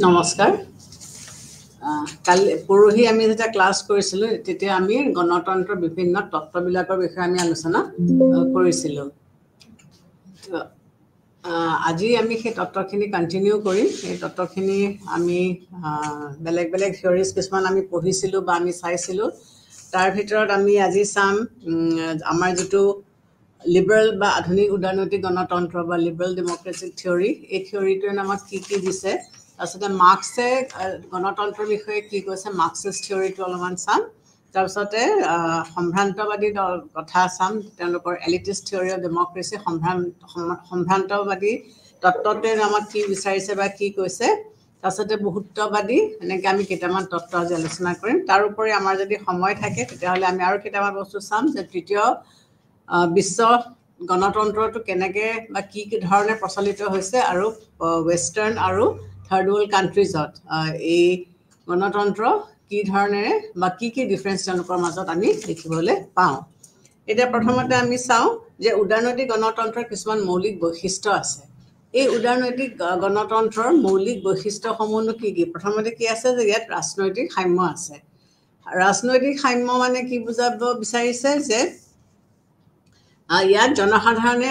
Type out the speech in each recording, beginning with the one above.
নমস্কাৰ কালি পৰহি আমি যেতিয়া ক্লাছ কৰিছিলোঁ তেতিয়া আমি গণতন্ত্ৰৰ বিভিন্ন তত্ত্ববিলাকৰ বিষয়ে আমি আলোচনা কৰিছিলোঁ আজি আমি সেই তত্ত্বখিনি কণ্টিনিউ কৰিম এই তত্ত্বখিনি আমি বেলেগ বেলেগ থিয়ৰিজ কিছুমান আমি পঢ়িছিলোঁ বা আমি চাইছিলোঁ তাৰ ভিতৰত আমি আজি চাম আমাৰ যিটো লিবাৰেল বা আধুনিক উদাৰনৈতিক গণতন্ত্ৰ বা লিবাৰেল ডেমক্ৰেটিক থিয়ৰি এই থিয়ৰিটোৱে আমাক কি কি দিছে তাৰপিছতে মাৰ্ক্সে গণতন্ত্ৰৰ বিষয়ে কি কৈছে মাৰ্ক্সিষ্ট থিয়ৰিটো অলপমান চাম তাৰপিছতে সম্ভ্ৰান্তবাদী কথা চাম তেওঁলোকৰ এলিটিষ্ট থিয়ৰি অফ ডেমক্ৰেচি সম্ভ্ৰান্তবাদী তত্ত্বটোৱে আমাক কি বিচাৰিছে বা কি কৈছে তাৰপিছতে বহুত্ববাদী এনেকৈ আমি কেইটামান তত্ত্ব আজি আলোচনা কৰিম তাৰোপৰি আমাৰ যদি সময় থাকে তেতিয়াহ'লে আমি আৰু কেইটামান বস্তু চাম যে তৃতীয় বিশ্ব গণতন্ত্ৰটো কেনেকৈ বা কি কি ধৰণে প্ৰচলিত হৈছে আৰু ৱেষ্টাৰ্ণ আৰু থাৰ্ড ৱৰ্ল্ড কাণ্ট্ৰিজত এই গণতন্ত্ৰ কি ধৰণেৰে বা কি কি ডিফাৰেঞ্চ তেওঁলোকৰ মাজত আমি দেখিবলৈ পাওঁ এতিয়া প্ৰথমতে আমি চাওঁ যে উদাৰনৈতিক গণতন্ত্ৰৰ কিছুমান মৌলিক বৈশিষ্ট্য আছে এই উদাৰনৈতিক গণতন্ত্ৰৰ মৌলিক বৈশিষ্ট্যসমূহনো কি কি প্ৰথমতে কি আছে যে ইয়াত ৰাজনৈতিক সাম্য আছে ৰাজনৈতিক সাম্য মানে কি বুজাব বিচাৰিছে যে ইয়াত জনসাধাৰণে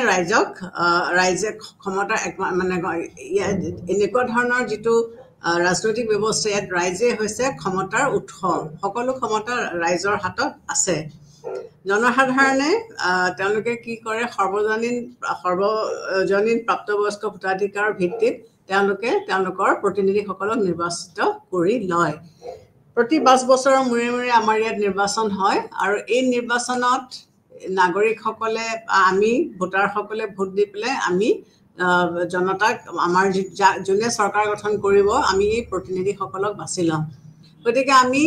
ৰাইজে ক্ষমতা মানে এনেকুৱা ধৰণৰ যিটো ৰাজনৈতিক ব্যৱস্থা ইয়াত ৰাইজে হৈছে ক্ষমতাৰ উৎস সকলো ক্ষমতা ৰাইজৰ হাতত আছে জনসাধাৰণে তেওঁলোকে কি কৰে সৰ্বজনীন প্ৰাপ্তবয়স্ক ভোটাধিকাৰৰ ভিত্তিত তেওঁলোকে তেওঁলোকৰ প্ৰতিনিধিসকলক নিৰ্বাচিত কৰি লয় প্ৰতি 5 বছৰৰ মূৰে মূৰে আমাৰ ইয়াত নিৰ্বাচন হয় আৰু এই নিৰ্বাচনত নাগৰিকসকলে আমি ভোটাৰসকলে ভোট দি পেলাই আমি জনতাক আমাৰ যোনে চৰকাৰ গঠন কৰিব আমি এই প্ৰতিনিধিসকলক বাছি লওঁ গতিকে আমি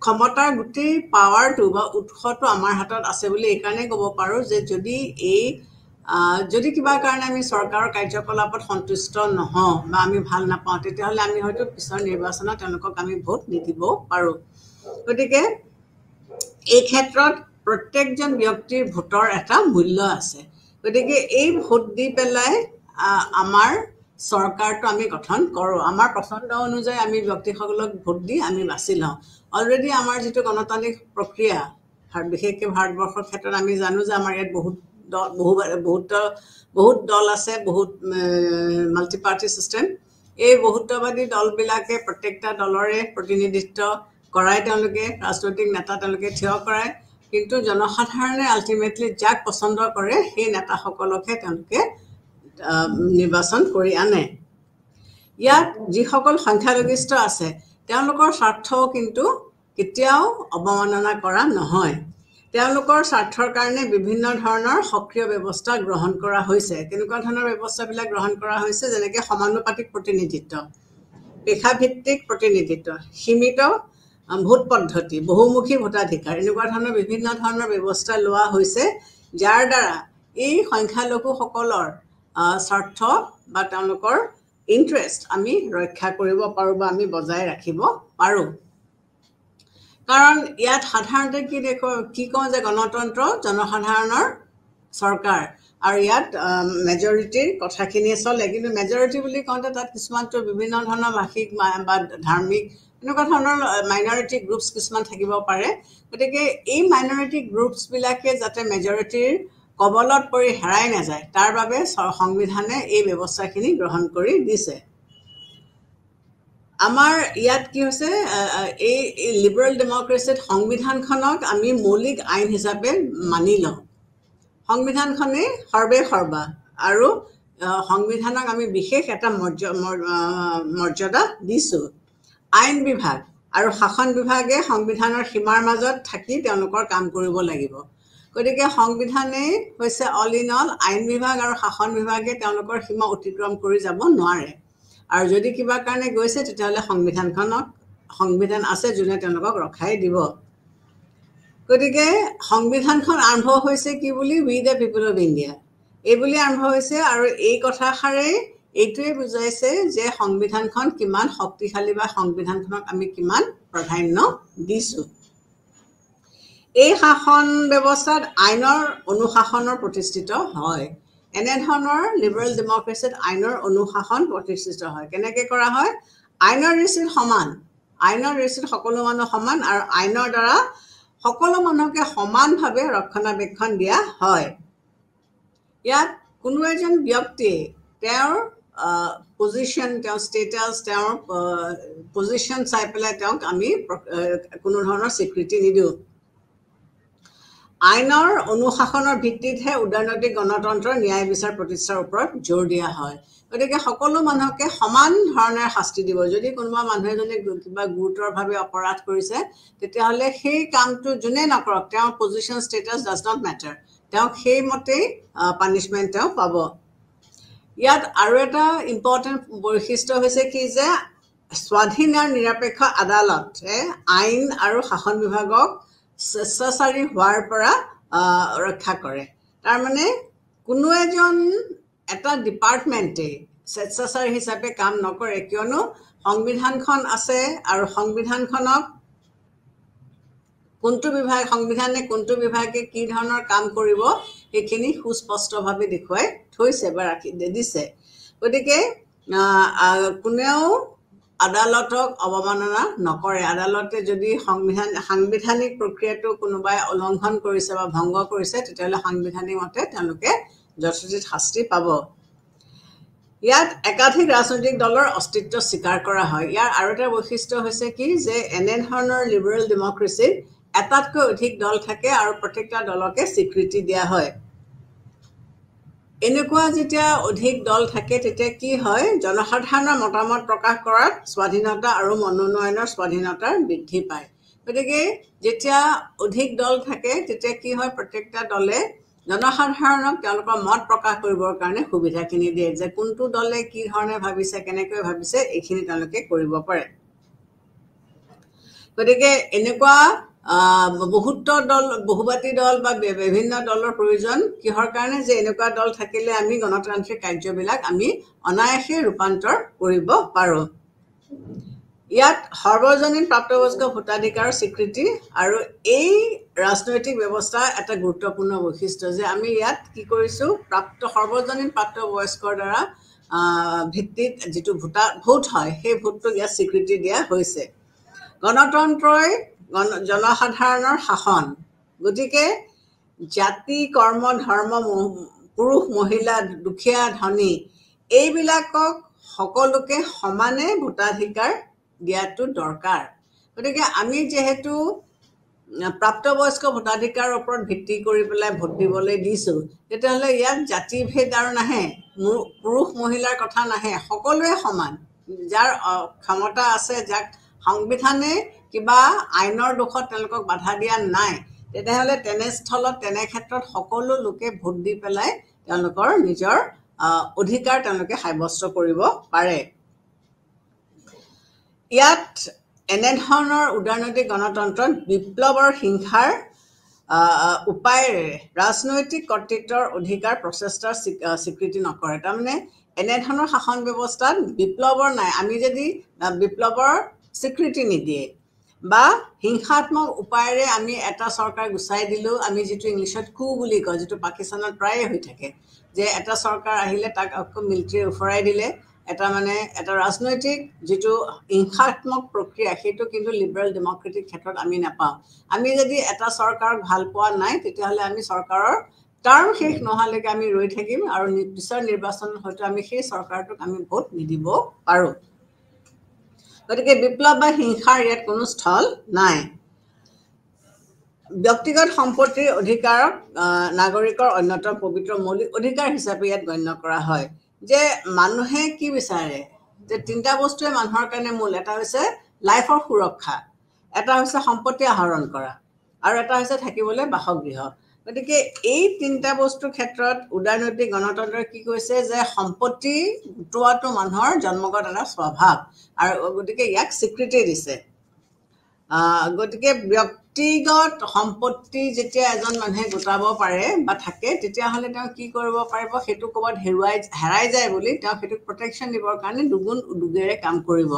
ক্ষমতাৰ গোটেই পাৱাৰটো বা উৎসটো আমাৰ হাতত আছে বুলি এইকাৰণে ক'ব পাৰোঁ যে যদি কিবা কাৰণে আমি চৰকাৰৰ কাৰ্যকলাপত সন্তুষ্ট নহওঁ বা আমি ভাল নাপাওঁ তেতিয়াহ'লে আমি হয়তো পিছৰ নিৰ্বাচনত তেওঁলোকক আমি ভোট নিদিবও পাৰোঁ গতিকে এই ক্ষেত্ৰত প্ৰত্যেকজন ব্যক্তিৰ ভোটৰ এটা মূল্য আছে গতিকে এই ভোট দি পেলাই আমাৰ চৰকাৰটো আমি গঠন কৰোঁ আমাৰ পচন্দ অনুযায়ী আমি ব্যক্তিসকলক ভোট দি আমি বাছি লওঁ অলৰেডি আমাৰ যিটো গণতান্ত্ৰিক প্ৰক্ৰিয়া বিশেষকৈ ভাৰতবৰ্ষৰ ক্ষেত্ৰত আমি জানো যে আমাৰ ইয়াত বহুত দল আছে বহুত মাল্টি পাৰ্টি ছিষ্টেম এই বহুত্ববাদী দলবিলাকে প্ৰত্যেকটা দলৰে প্ৰতিনিধিত্ব কৰাই তেওঁলোকে ৰাজনৈতিক নেতা তেওঁলোকে থিয় কৰায় কিন্তু জনসাধাৰণে আল্টিমেটলি যাক পচন্দ কৰে সেই নেতাসকলকহে তেওঁলোকে নিৰ্বাচন কৰি আনে ইয়াত যিসকল সংখ্যালঘিষ্ঠ আছে তেওঁলোকৰ স্বাৰ্থও কিন্তু কেতিয়াও অৱমাননা কৰা নহয় তেওঁলোকৰ স্বাৰ্থৰ কাৰণে বিভিন্ন ধৰণৰ সক্ৰিয় ব্যৱস্থা গ্ৰহণ কৰা হৈছে কেনেকুৱা ধৰণৰ ব্যৱস্থাবিলাক গ্ৰহণ কৰা হৈছে যেনেকৈ সমানুপাতিক প্ৰতিনিধিত্ব পেশাভিত্তিক প্ৰতিনিধিত্ব সীমিত ভোট পদ্ধতি বহুমুখী ভোটাধিকাৰ এনেকুৱা ধৰণৰ বিভিন্ন ধৰণৰ ব্যৱস্থা লোৱা হৈছে যাৰ দ্বাৰা এই সংখ্যালঘুসকলৰ স্বাৰ্থ বা তেওঁলোকৰ ইণ্টাৰেষ্ট আমি ৰক্ষা কৰিব পাৰোঁ বা আমি বজাই ৰাখিব পাৰোঁ কাৰণ ইয়াত সাধাৰণতে কি কওঁ যে গণতন্ত্ৰ জনসাধাৰণৰ চৰকাৰ আৰু ইয়াত মেজৰিটিৰ কথাখিনিয়ে চলে কিন্তু মেজৰিটি বুলি কওঁতে তাত কিছুমানতো বিভিন্ন ধৰণৰ ভাষিক বা ধাৰ্মিক এনেকুৱা ধৰণৰ মাইনৰিটি গ্ৰুপছ কিছুমান থাকিব পাৰে গতিকে এই মাইনৰিটি গ্ৰুপছবিলাকে যাতে মেজৰিটিৰ কবলত পৰি হেৰাই নাযায় তাৰ বাবে সংবিধানে এই ব্যৱস্থাখিনি গ্ৰহণ কৰি দিছে আমাৰ ইয়াত কি হৈছে এই লিবাৰেল ডেমক্ৰেচিত সংবিধানখনক আমি মৌলিক আইন হিচাপে মানি লওঁ সংবিধানখনে সৰ্বা আৰু সংবিধানক আমি বিশেষ এটা মৰ্যাদা দিছোঁ আইন বিভাগ আৰু শাসন বিভাগে সংবিধানৰ সীমাৰ মাজত থাকি তেওঁলোকৰ কাম কৰিব লাগিব গতিকে সংবিধানে হৈছে অল ইন অল আইন বিভাগ আৰু শাসন বিভাগে তেওঁলোকৰ সীমা অতিক্ৰম কৰি যাব নোৱাৰে আৰু যদি কিবা কাৰণে গৈছে তেতিয়াহ'লে সংবিধান আছে যোনে তেওঁলোকক ৰখাই দিব গতিকে সংবিধানখন আৰম্ভ হৈছে কি বুলি উই দ্য পিপল অফ ইণ্ডিয়া এই বুলি আৰম্ভ হৈছে আৰু এই কথাষাৰে এইটোৱে বুজাইছে যে সংবিধানখন কিমান শক্তিশালী বা সংবিধানখনক আমি কিমান প্ৰাধান্য দিছোঁ এই শাসন ব্যৱস্থাত আইনৰ অনুশাসনৰ প্ৰতিষ্ঠিত হয় এনেধৰণৰ লিবাৰেল ডেমক্ৰেচিত আইনৰ অনুশাসন প্ৰতিষ্ঠিত হয় কেনেকৈ কৰা হয় আইনৰ ঋষিত সমান আইনৰ ঋষিত সকলো মানুহ সমান আৰু আইনৰ দ্বাৰা সকলো মানুহকে সমানভাৱে ৰক্ষণাবেক্ষণ দিয়া হয় ইয়াত কোনো এজন ব্যক্তিয়ে তেওঁৰ পজিশ্যন তেওঁৰ ষ্টেটাছ তেওঁৰ পজিশ্যন চাই পেলাই তেওঁক আমি কোনো ধৰণৰ স্বীকৃতি নিদিওঁ আইনৰ অনুশাসনৰ ভিত্তিতহে উদাৰনৈতিক গণতন্ত্ৰ ন্যায় বিচাৰ প্ৰতিষ্ঠাৰ ওপৰত জোৰ দিয়া হয় গতিকে সকলো মানুহকে সমান ধৰণৰ শাস্তি দিব যদি কোনোবা মানুহ এজনে কিবা গুৰুতৰভাৱে অপৰাধ কৰিছে তেতিয়াহ'লে সেই কামটো যোনে নকৰক তেওঁৰ position status does not matter তেওঁক সেইমতেই পানিছমেণ্ট তেওঁ পাব ইয়াত আৰু এটা ইম্পৰ্টেণ্ট বৈশিষ্ট্য হৈছে কি যে স্বাধীন আৰু নিৰপেক্ষ আদালতে আইন আৰু শাসন বিভাগক স্বেচ্ছাচাৰী হোৱাৰ পৰা ৰক্ষা কৰে তাৰমানে কোনো এজন এটা ডিপাৰ্টমেণ্টে স্বেচ্ছাচাৰী হিচাপে কাম নকৰে কিয়নো সংবিধানখন আছে আৰু সংবিধানখনক সংবিধানে কোনটো বিভাগে কি ধৰণৰ কাম কৰিব সেইখিনি সুস্পষ্টভাৱে দেখুৱাই থৈছে বা ৰাখি দিছে গতিকে কোনেও আদালতক অৱমাননা নকৰে আদালতে যদি সাংবিধানিক প্ৰক্ৰিয়াটো কোনোবাই উলংঘন কৰিছে বা ভংগ কৰিছে তেতিয়াহ'লে সাংবিধানিক মতে তেওঁলোকে যথোচিত শাস্তি পাব ইয়াত একাধিক ৰাজনৈতিক দলৰ অস্তিত্ব স্বীকাৰ কৰা হয় ইয়াৰ আৰু এটা বৈশিষ্ট্য হৈছে কি যে এনেধৰণৰ লিবাৰেল ডেমক্ৰেচিত এটাতকৈ অধিক দল থাকে আৰু প্ৰত্যেকটা দলকে স্বীকৃতি দিয়া হয় এনেকুৱা যেতিয়া অধিক দল থাকে তেতিয়া কি হয় জনসাধাৰণৰ মতামত প্ৰকাশ কৰাৰ স্বাধীনতা আৰু মনোনয়নৰ স্বাধীনতাৰ বৃদ্ধি পায় গতিকে যেতিয়া অধিক দল থাকে তেতিয়া কি হয় প্ৰত্যেকটা দলে জনসাধাৰণক তেওঁলোকৰ মত প্ৰকাশ কৰিবৰ কাৰণে সুবিধাখিনি দিয়ে যে কোনটো দলে কি ধৰণে ভাবিছে কেনেকৈ ভাবিছে এইখিনি তেওঁলোকে কৰিব পাৰে গতিকে এনেকুৱা বহুবাদী দল বা বিভিন্ন দলৰ প্ৰয়োজন কিহৰ কাৰণে যে এনেকুৱা দল থাকিলে আমি গণতান্ত্ৰিক কাৰ্যবিলাক আমি অনায়াসে ৰূপান্তৰ কৰিব পাৰোঁ ইয়াত সৰ্বজনীন প্ৰাপ্তবয়স্ক ভোটাধিকাৰৰ স্বীকৃতি আৰু এই ৰাজনৈতিক ব্যৱস্থা এটা গুৰুত্বপূৰ্ণ বৈশিষ্ট্য যে আমি ইয়াত কি কৰিছোঁ সৰ্বজনীন প্ৰাপ্তবয়স্কৰ দ্বাৰা ভিত্তিত যিটো ভোট হয় সেই ভোটটোক ইয়াত স্বীকৃতি দিয়া হৈছে গণতন্ত্ৰই জনসাধাৰণৰ শাসন গতিকে জাতি কৰ্ম ধৰ্ম পুৰুষ মহিলা দুখীয়া ধনী এইবিলাকক সকলোকে সমানে ভোটাধিকাৰ দিয়াটো দৰকাৰ গতিকে আমি যেহেতু প্ৰাপ্তবয়স্ক ভোটাধিকাৰৰ ওপৰত ভিত্তি কৰি পেলাই ভোট দিবলৈ দিছোঁ তেতিয়াহ'লে ইয়াত জাতি ভেদ আৰু নাহে পুৰুষ মহিলাৰ কথা নাহে সকলোৱে সমান যাৰ ক্ষমতা আছে যাক সংবিধানে কিবা আইনৰ দোষত তেওঁলোকক বাধা দিয়া নাই তেতিয়াহ'লে তেনেস্থলত তেনে ক্ষেত্ৰত সকলো লোকে ভোট দি পেলাই তেওঁলোকৰ নিজৰ অধিকাৰ তেওঁলোকে সাব্যস্ত কৰিব পাৰে ইয়াত এনেধৰণৰ উদাৰনৈতিক গণতন্ত্ৰত বিপ্লৱৰ হিংসাৰ উপায়েৰে ৰাজনৈতিক কৰ্তৃত্বৰ অধিকাৰ প্ৰচেষ্টাৰ স্বীকৃতি নকৰে তাৰমানে এনেধৰণৰ শাসন ব্যৱস্থাত বিপ্লৱৰ নাই আমি যদি বিপ্লৱৰ স্বীকৃতি নিদিয়ে বা হিংসাত্মক উপায়েৰে আমি এটা চৰকাৰ গুচাই দিলোঁ আমি যিটো ইংলিছত কু বুলি কয় যিটো পাকিস্তানত প্ৰায়ে হৈ থাকে যে এটা চৰকাৰ আহিলে তাক আকৌ মিলিটাৰী উফৰাই দিলে এটা ৰাজনৈতিক যিটো হিংসাত্মক প্ৰক্ৰিয়া সেইটো কিন্তু লিবাৰেল ডেমক্ৰেটিক ক্ষেত্ৰত আমি নাপাওঁ আমি যদি এটা চৰকাৰক ভাল পোৱা নাই তেতিয়াহ'লে আমি চৰকাৰৰ টাৰ্ম শেষ নোহোৱালৈকে আমি ৰৈ থাকিম আৰু পিছৰ নিৰ্বাচনত হয়তো আমি সেই চৰকাৰটোক আমি ভোট নিদিব পাৰোঁ গতিকে বিপ্লৱ বা হিংসাৰ ইয়াত কোনো স্থল নাই ব্যক্তিগত সম্পত্তিৰ অধিকাৰক নাগৰিকৰ অন্যতম পবিত্ৰ মৌলিক অধিকাৰ হিচাপে ইয়াত গণ্য কৰা হয় যে মানুহে কি বিচাৰে যে তিনিটা বস্তুৱে মানুহৰ কাৰণে মূল এটা হৈছে লাইফৰ সুৰক্ষা এটা হৈছে সম্পত্তি আহৰণ কৰা আৰু এটা হৈছে থাকিবলৈ বাসগৃহ গতিকে এই তিনিটা বস্তুৰ ক্ষেত্ৰত উদাৰনৈতিক গণতন্ত্ৰই কি কৈছে যে সম্পত্তি গোটোৱাটো মানুহৰ জন্মগত এটা স্বভাৱ আৰু গতিকে ইয়াক স্বীকৃতি দিছে গতিকে ব্যক্তিগত সম্পত্তি যেতিয়া এজন মানুহে গোটাব পাৰে বা থাকে তেতিয়াহ'লে তেওঁ কি কৰিব পাৰিব সেইটো ক'ৰবাত হেৰাই যায় বুলি তেওঁ সেইটোক প্ৰটেকশ্যন দিবৰ কাৰণে দুগুণ উদ্যোগেৰে কাম কৰিব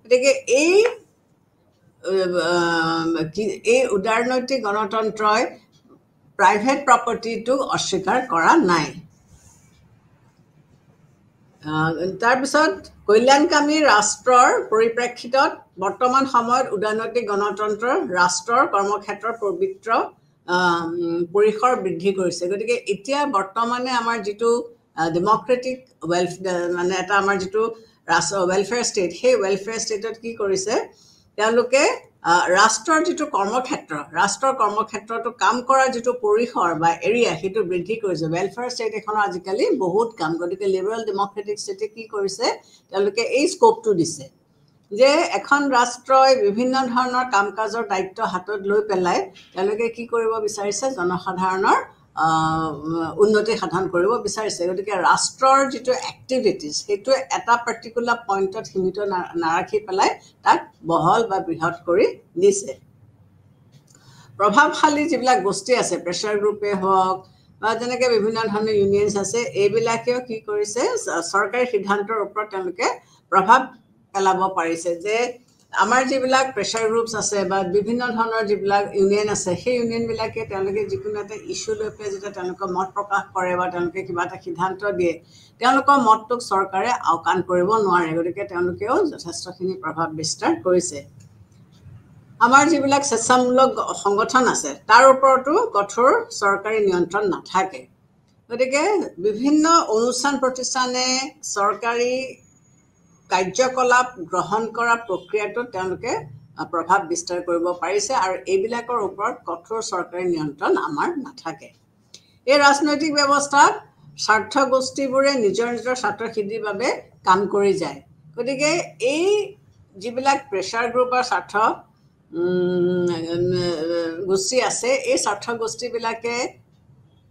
গতিকে এই উদাৰনৈতিক গণতন্ত্ৰই প্ৰাইভেট প্ৰপাৰ্টিটোক অস্বীকাৰ কৰা নাই তাৰপিছত কল্যাণকামী ৰাষ্ট্ৰৰ পৰিপ্ৰেক্ষিতত বৰ্তমান সময়ত উদয়নৈতিক গণতন্ত্ৰ ৰাষ্ট্ৰৰ কৰ্মক্ষেত্ৰৰ পবিত্ৰ পৰিসৰ বৃদ্ধি কৰিছে গতিকে এতিয়া বৰ্তমানে আমাৰ যিটো ডেমক্ৰেটিক মানে এটা আমাৰ যিটো ৱেলফেয়াৰ ষ্টেট সেই ৱেলফেয়াৰ ষ্টেটত কি কৰিছে তেওঁলোকে ৰাষ্ট্ৰৰ যিটো ৰাষ্ট্ৰৰ কৰ্মক্ষেত্ৰটো কাম কৰাৰ যিটো পৰিসৰ বা এৰিয়া সেইটো বৃদ্ধি কৰিছে ৱেলফেয়াৰ ষ্টেট এখনৰ আজিকালি বহুত কাম গতিকে লিবাৰেল ডেমক্ৰেটিক ষ্টেটে কি কৰিছে তেওঁলোকে এই স্কোপটো দিছে যে এখন ৰাষ্ট্ৰই বিভিন্ন ধৰণৰ কাম কাজৰ দায়িত্ব হাতত লৈ পেলাই তেওঁলোকে কি কৰিব বিচাৰিছে জনসাধাৰণৰ উন্নতি সাধন কৰিব বিচাৰিছে গতিকে ৰাষ্ট্ৰৰ যিটো এক্টিভিটিজ সেইটো এটা পাৰ্টিকুলাৰ পইণ্টত সীমিত নাৰাখি পেলাই তাক বহল বা বৃহৎ কৰি দিছে প্ৰভাৱশালী যিবিলাক গোষ্ঠী আছে প্ৰেছাৰ গ্ৰুপে হওক বা যেনেকৈ বিভিন্ন ধৰণৰ ইউনিয়নছ আছে এইবিলাকেও কি কৰিছে চৰকাৰী সিদ্ধান্তৰ ওপৰত তেওঁলোকে প্ৰভাৱ পেলাব পাৰিছে যে আমাৰ যিবিলাক প্ৰেছাৰ গ্ৰুপছ আছে বা বিভিন্ন ধৰণৰ যিবিলাক ইউনিয়ন আছে সেই ইউনিয়নবিলাকে তেওঁলোকে যিকোনো এটা ইছ্যু লৈ পেলাই যেতিয়া তেওঁলোকৰ মত প্ৰকাশ কৰে বা তেওঁলোকে কিবা এটা সিদ্ধান্ত দিয়ে তেওঁলোকৰ মতটোক চৰকাৰে আওকাণ কৰিব নোৱাৰে গতিকে তেওঁলোকেও যথেষ্টখিনি প্ৰভাৱ বিস্তাৰ কৰিছে আমাৰ যিবিলাক স্বেচ্ছামূলক সংগঠন আছে তাৰ ওপৰতো কঠোৰ চৰকাৰী নিয়ন্ত্ৰণ নাথাকে গতিকে বিভিন্ন অনুষ্ঠান প্ৰতিষ্ঠানে চৰকাৰী কাৰ্যকলাপ গ্ৰহণ কৰা প্ৰক্ৰিয়াটো তেওঁলোকে প্ৰভাৱ বিস্তাৰ কৰিব পাৰিছে আৰু এইবিলাকৰ ওপৰত কঠোৰ চৰকাৰী নিয়ন্ত্ৰণ আমাৰ নাথাকে এই ৰাজনৈতিক ব্যৱস্থাত স্বাৰ্থ গোষ্ঠীবোৰে নিজৰ স্বাৰ্থসিদ্ধিৰ বাবে কাম কৰি যায় গতিকে এই যিবিলাক প্ৰেছাৰ গ্ৰুপৰ স্বাৰ্থ গোষ্ঠী আছে এই স্বাৰ্থ গোষ্ঠীবিলাকে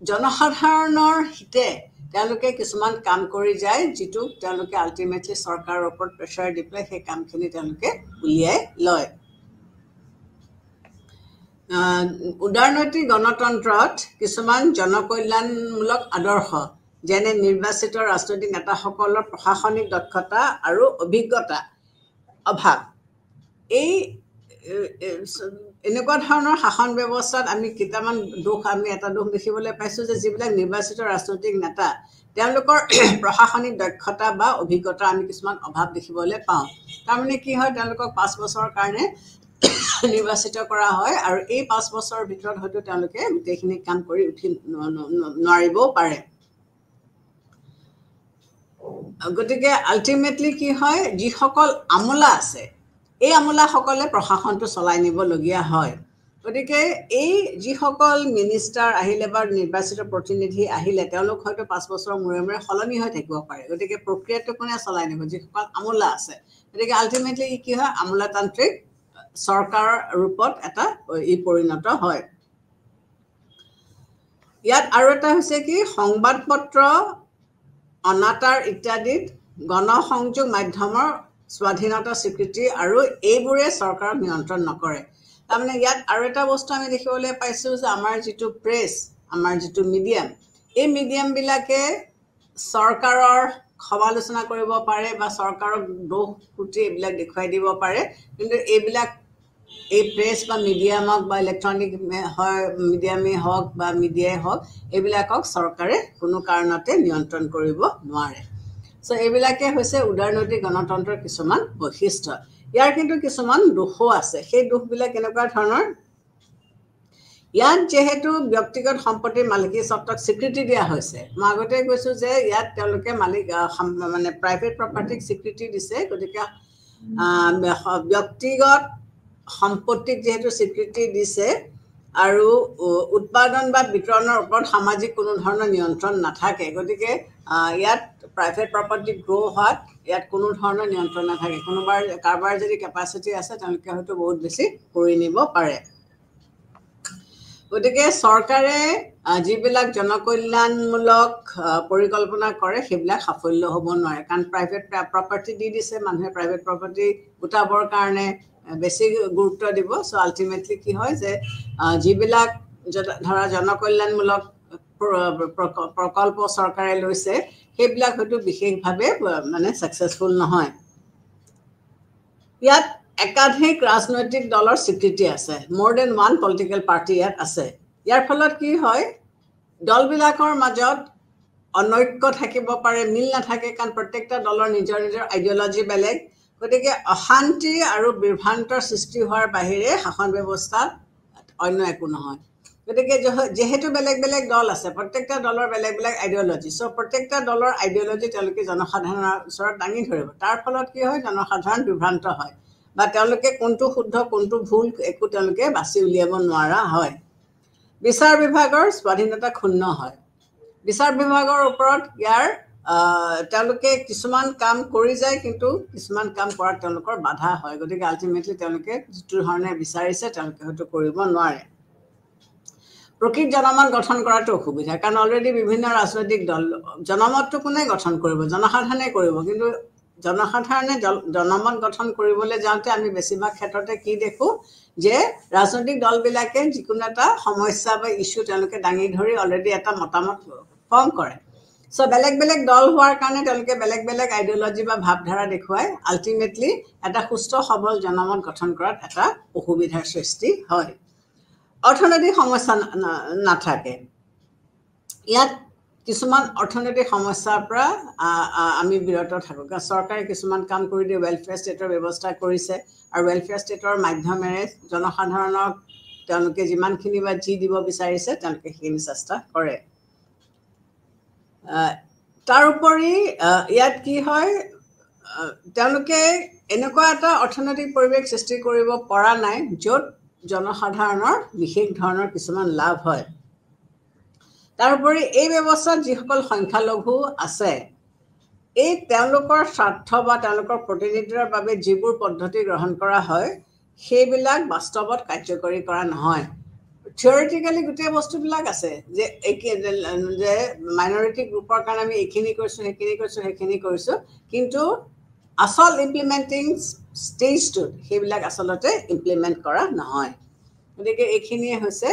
জনসাধাৰণৰ হিতে তেওঁলোকে কিছুমান কাম কৰি যায় যিটো তেওঁলোকে আল্টিমেটলি চৰকাৰৰ ওপৰত প্ৰেছাৰ দি পেলাই সেই কামখিনি তেওঁলোকে উলিয়াই লয় উদাৰনৈতিক গণতন্ত্ৰত কিছুমান জনকল্যাণমূলক আদৰ্শ যেনে নিৰ্বাচিত ৰাজনৈতিক নেতাসকলৰ প্ৰশাসনিক দক্ষতা আৰু অভিজ্ঞতা অভাৱ এই এনেকুৱা ধৰণৰ শাসন ব্যৱস্থাত আমি কেইটামান এটা দোষ দেখিবলৈ পাইছোঁ যে যিবিলাক নিৰ্বাচিত ৰাজনৈতিক নেতা তেওঁলোকৰ প্ৰশাসনিক দক্ষতা বা অভিজ্ঞতা আমি কিছুমান অভাৱ দেখিবলৈ পাওঁ তাৰমানে কি হয় তেওঁলোকক 5 বছৰৰ কাৰণে নিৰ্বাচিত কৰা হয় আৰু এই 5 বছৰৰ ভিতৰত হয়তো তেওঁলোকে গোটেইখিনি কাম কৰি উঠি নোৱাৰিবও পাৰে গতিকে আল্টিমেটলি কি হয় যিসকল আমোলা আছে এই আমোলাসকলে প্ৰশাসনটো চলাই নিবলগীয়া হয় গতিকে এই যিসকল মিনিষ্টাৰ আহিলে বা নিৰ্বাচিত প্ৰতিনিধি আহিলে তেওঁলোক হয়তো 5 বছৰৰ মূৰে মূৰে সলনি হৈ থাকিব পাৰে গতিকে প্ৰক্ৰিয়াটো কোনে চলাই নিব যিসকল আমোলা আছে গতিকে আল্টিমেটলি কি হয় আমোলাতান্ত্ৰিক চৰকাৰৰ ৰূপত এটা পৰিণত হয় ইয়াত আৰু এটা হৈছে কি সংবাদপত্ৰ অনাতাঁৰ ইত্যাদিত গণসংযোগ মাধ্যমৰ স্বাধীনতা স্বীকৃতি আৰু এইবোৰে চৰকাৰক নিয়ন্ত্ৰণ নকৰে তাৰমানে ইয়াত আৰু এটা বস্তু আমি দেখিবলৈ পাইছোঁ যে আমাৰ যিটো প্ৰেছ আমাৰ যিটো মিডিয়াম এই মিডিয়ামবিলাকে চৰকাৰৰ সমালোচনা কৰিব পাৰে বা চৰকাৰক দোষ ত্ৰুটি এইবিলাক দেখুৱাই দিব পাৰে কিন্তু এইবিলাক এই প্ৰেছ বা মিডিয়ামক বা ইলেক্ট্ৰনিক মিডিয়ামেই হওক বা মিডিয়াই হওক এইবিলাকক চৰকাৰে কোনো কাৰণতে নিয়ন্ত্ৰণ কৰিব নোৱাৰে সো এইবিলাকে হৈছে উদাৰনৈতিক গণতন্ত্ৰৰ কিছুমান বৈশিষ্ট্য ইয়াৰ কিন্তু কিছুমান দোষো আছে সেই দোষবিলাক কেনেকুৱা ধৰণৰ ইয়াত যেহেতু ব্যক্তিগত সম্পত্তিৰ মালিকী স্বত্বক স্বীকৃতি দিয়া হৈছে মই আগতে কৈছোঁ যে ইয়াত তেওঁলোকে মানে প্ৰাইভেট প্ৰপাৰ্টিক স্বীকৃতি দিছে গতিকে ব্যক্তিগত সম্পত্তিক যেহেতু স্বীকৃতি দিছে আৰু উৎপাদন বা বিতৰণৰ ওপৰত সামাজিক কোনো ধৰণৰ নিয়ন্ত্ৰণ নাথাকে গতিকে ইয়াত প্ৰাইভেট প্ৰপাৰ্টি গ্ৰ' হোৱাত ইয়াত কোনো ধৰণৰ নিয়ন্ত্ৰণ নাথাকে কাৰোবাৰ যদি কেপাচিটি আছে তেওঁলোকে হয়তো বহুত বেছি কৰি নিব পাৰে গতিকে চৰকাৰে যিবিলাক জনকল্যাণমূলক পৰিকল্পনা কৰে সেইবিলাক সাফল্য হ'ব নোৱাৰে কাৰণ প্ৰাইভেট প্ৰপাৰ্টি দি দিছে মানুহে প্ৰাইভেট প্ৰপাৰ্টি গোটাবৰ কাৰণে বেছি গুৰুত্ব দিব সো আল্টিমেটলি কি হয় যে যিবিলাক ধৰা জনকল্যাণমূলক প্ৰকল্প চৰকাৰে লৈছে সেইবিলাক হয়তো বিশেষভাৱে মানে ছাকচেছফুল নহয় ইয়াত একাধিক ৰাজনৈতিক দলৰ স্বীকৃতি আছে more than one political party ইয়াত আছে ইয়াৰ ফলত কি হয় দলবিলাকৰ মাজত অনৈক্য থাকিব পাৰে, মিল নাথাকে, কাৰণ প্ৰত্যেকটা দলৰ নিজৰ নিজৰ আইডিঅলজি বেলেগ। গতিকে অশান্তি আৰু বিভ্ৰান্তৰ সৃষ্টি হোৱাৰ বাহিৰে শাসন ব্যৱস্থাত অন্য একো নহয়। গতিকে যেহেতু বেলেগ বেলেগ দল আছে, প্ৰত্যেকটা দলৰ বেলেগ বেলেগ আইডিঅলজি, চ' প্ৰত্যেকটা দলৰ আইডিঅলজি তেওঁলোকে জনসাধাৰণৰ ওচৰত দাঙি ধৰিব। তাৰ ফলত কি হয়, জনসাধাৰণ বিভ্ৰান্ত হয়, বা তেওঁলোকে কোনটো শুদ্ধ কোনটো ভুল একো তেওঁলোকে বাছি উলিয়াব নোৱাৰা হয়। বিচাৰ বিভাগৰ স্বাধীনতা ক্ষুণ্ণ হয়। বিচাৰ বিভাগৰ ওপৰত তেওঁলোকে কিছুমান কাম কৰি যায়, কিন্তু কিছুমান কাম কৰাত তেওঁলোকৰ বাধা হয়। গতিকে আল্টিমেটলি তেওঁলোকে যিটো ধৰণে বিচাৰিছে তেওঁলোকে হয়তো কৰিব নোৱাৰে। প্ৰকৃত জনমত গঠন কৰাটো অসুবিধা, কাৰণ অলৰেডি বিভিন্ন ৰাজনৈতিক দল, জনমতটো কোনে গঠন কৰিব, জনসাধাৰণে কৰিব। কিন্তু জনসাধাৰণে জনমত গঠন কৰিবলৈ যাওঁতে আমি বেছিভাগ ক্ষেত্ৰতে কি দেখোঁ, যে ৰাজনৈতিক দলবিলাকে যিকোনো এটা সমস্যা বা ইছ্যু তেওঁলোকে দাঙি ধৰি অলৰেডি এটা মতামত ফৰ্ম কৰে। চ' বেলেগ বেলেগ দল হোৱাৰ কাৰণে তেওঁলোকে বেলেগ বেলেগ আইডিঅলজি বা ভাৱধাৰা দেখুৱাই আল্টিমেটলি এটা সুস্থ সবল জনমত গঠন কৰাত এটা অসুবিধাৰ সৃষ্টি হয়। অৰ্থনৈতিক সমস্যা নাথাকে। ইয়াত কিছুমান অৰ্থনৈতিক সমস্যাৰ পৰা আমি বিৰত থাকোঁ, কাৰণ চৰকাৰে কিছুমান কাম কৰি দিয়ে, ৱেলফেয়াৰ ষ্টেটৰ ব্যৱস্থা কৰিছে, আৰু ৱেলফেয়াৰ ষ্টেটৰ মাধ্যমেৰে জনসাধাৰণক তেওঁলোকে যিমানখিনি বা যি দিব বিচাৰিছে তেওঁলোকে সেইখিনি চেষ্টা কৰে। তাৰোপৰি ইয়াত কি হয়, তেওঁলোকে এনেকুৱা এটা অৰ্থনৈতিক পৰিৱেশ সৃষ্টি কৰিব পৰা নাই য'ত জনসাধাৰণৰ বিশেষ ধৰণৰ কিছুমান লাভ হয়। তাৰোপৰি এই ব্যৱস্থাত যিসকল সংখ্যালঘু আছে, এই তেওঁলোকৰ স্বাৰ্থ বা তেওঁলোকৰ প্ৰতিনিধিত্বৰ বাবে যিবোৰ পদ্ধতি গ্ৰহণ কৰা হয় সেইবিলাক বাস্তৱত কাৰ্যকৰী কৰা নহয়। থিয়ৰিটিকেলি গোটেই বস্তুবিলাক আছে, যে মাইনৰিটি গ্ৰুপৰ কাৰণে আমি এইখিনি কৰিছোঁ, সেইখিনি কৰিছোঁ, কিন্তু আচল ইমপ্লিমেণ্টিং ষ্টেজটোত সেইবিলাক আচলতে ইমপ্লিমেণ্ট কৰা নহয়। গতিকে এইখিনিয়ে হৈছে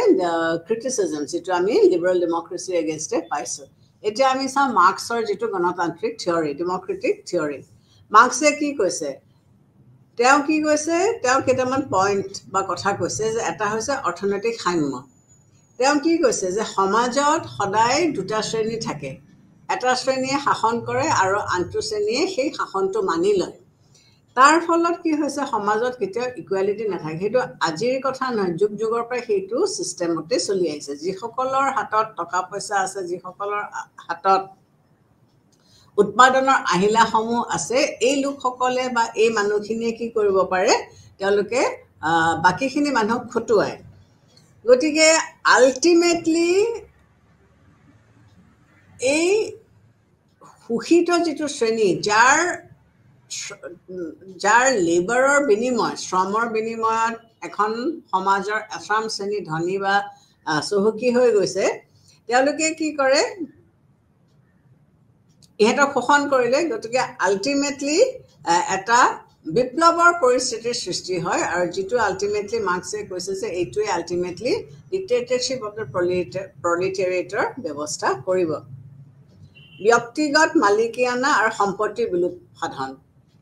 ক্ৰিটিচিজম, যিটো আমি লিবাৰেল ডেমক্ৰেচিৰ এগেইনষ্টে পাইছোঁ। এতিয়া আমি চাওঁ মাৰ্ক্সৰ যিটো গণতান্ত্ৰিক থিয়ৰী, ডেমক্ৰেটিক থিয়ৰী। মাৰ্ক্সে কি কৈছে, তেওঁ কেইটামান পইণ্ট বা কথা কৈছে, যে এটা হৈছে অৰ্থনৈতিক সাম্য। তেওঁ কি কৈছে, যে সমাজত সদায় দুটা শ্ৰেণী থাকে, এটা শ্ৰেণীয়ে শাসন কৰে আৰু আনটো শ্ৰেণীয়ে সেই শাসনটো মানি লয়। তাৰ ফলত কি হৈছে, সমাজত কেতিয়াও ইকুৱেলিটি নাথাকে। সেইটো আজিৰ কথা নহয়, যুগ যুগৰ পৰা সেইটো ছিষ্টেমতে চলি আহিছে। যিসকলৰ হাতত টকা পইচা আছে, যিসকলৰ হাতত উৎপাদনৰ আহিলাসমূহ আছে, এই লোকসকলে বা এই মানুহখিনিয়ে কি কৰিব পাৰে, তেওঁলোকে বাকীখিনি মানুহক খটুৱায়। গতিকে আল্টিমেটলি এই শোষিত যিটো শ্ৰেণী, যাৰ লেবাৰৰ বিনিময়, শ্ৰমৰ বিনিময়ত এখন সমাজৰ এচাম শ্ৰেণী ধনী বা চহকী হৈ গৈছে, তেওঁলোকে কি কৰে, ইহঁতক শোষণ কৰিলে। গতিকে আল্টিমেটলি এটা বিপ্লৱৰ পৰিস্থিতিৰ সৃষ্টি হয়, আৰু যিটো আল্টিমেটলি মাৰ্ক্সে কৈছে যে এইটোৱে আল্টিমেটলি ডিক্টেটৰশ্বিপ অফ দ্য প্ৰলিটেৰিয়েটৰ ব্যৱস্থা কৰিব। ব্যক্তিগত মালিকীয়ানা আৰু সম্পত্তিৰ বিলোপ সাধন।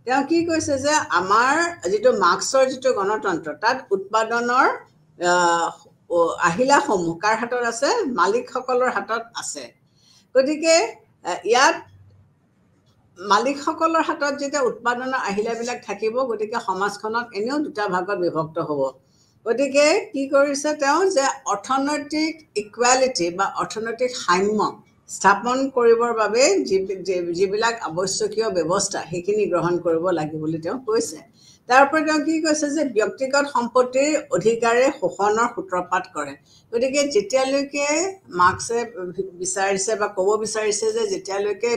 তেওঁ কি কৈছে, যে আমাৰ যিটো মাৰ্ক্সৰ যিটো গণতন্ত্ৰ, তাত উৎপাদনৰ আহিলাসমূহ কাৰ হাতত আছে, মালিকসকলৰ হাতত আছে। গতিকে ইয়াত মালিকসকলৰ হাতত যেতিয়া উৎপাদনৰ আহিলাবিলাক থাকিব, গতিকে সমাজখনত এনেও দুটা ভাগত বিভক্ত হ'ব। গতিকে কি কৰিছে তেওঁ, যে অৰ্থনৈতিক ইকুৱেলিটি বা অৰ্থনৈতিক সাম্য স্থাপন কৰিবৰ বাবে যিবিলাক আৱশ্যকীয় ব্যৱস্থা সেইখিনি গ্ৰহণ কৰিব লাগে বুলি তেওঁ কৈছে। তাৰোপৰি তেওঁ কি কৈছে, যে ব্যক্তিগত সম্পত্তিৰ অধিকাৰে শোষণৰ সূত্ৰপাত কৰে। গতিকে যেতিয়ালৈকে মাৰ্ক্সে বিচাৰিছে বা ক'ব বিচাৰিছে, যে যেতিয়ালৈকে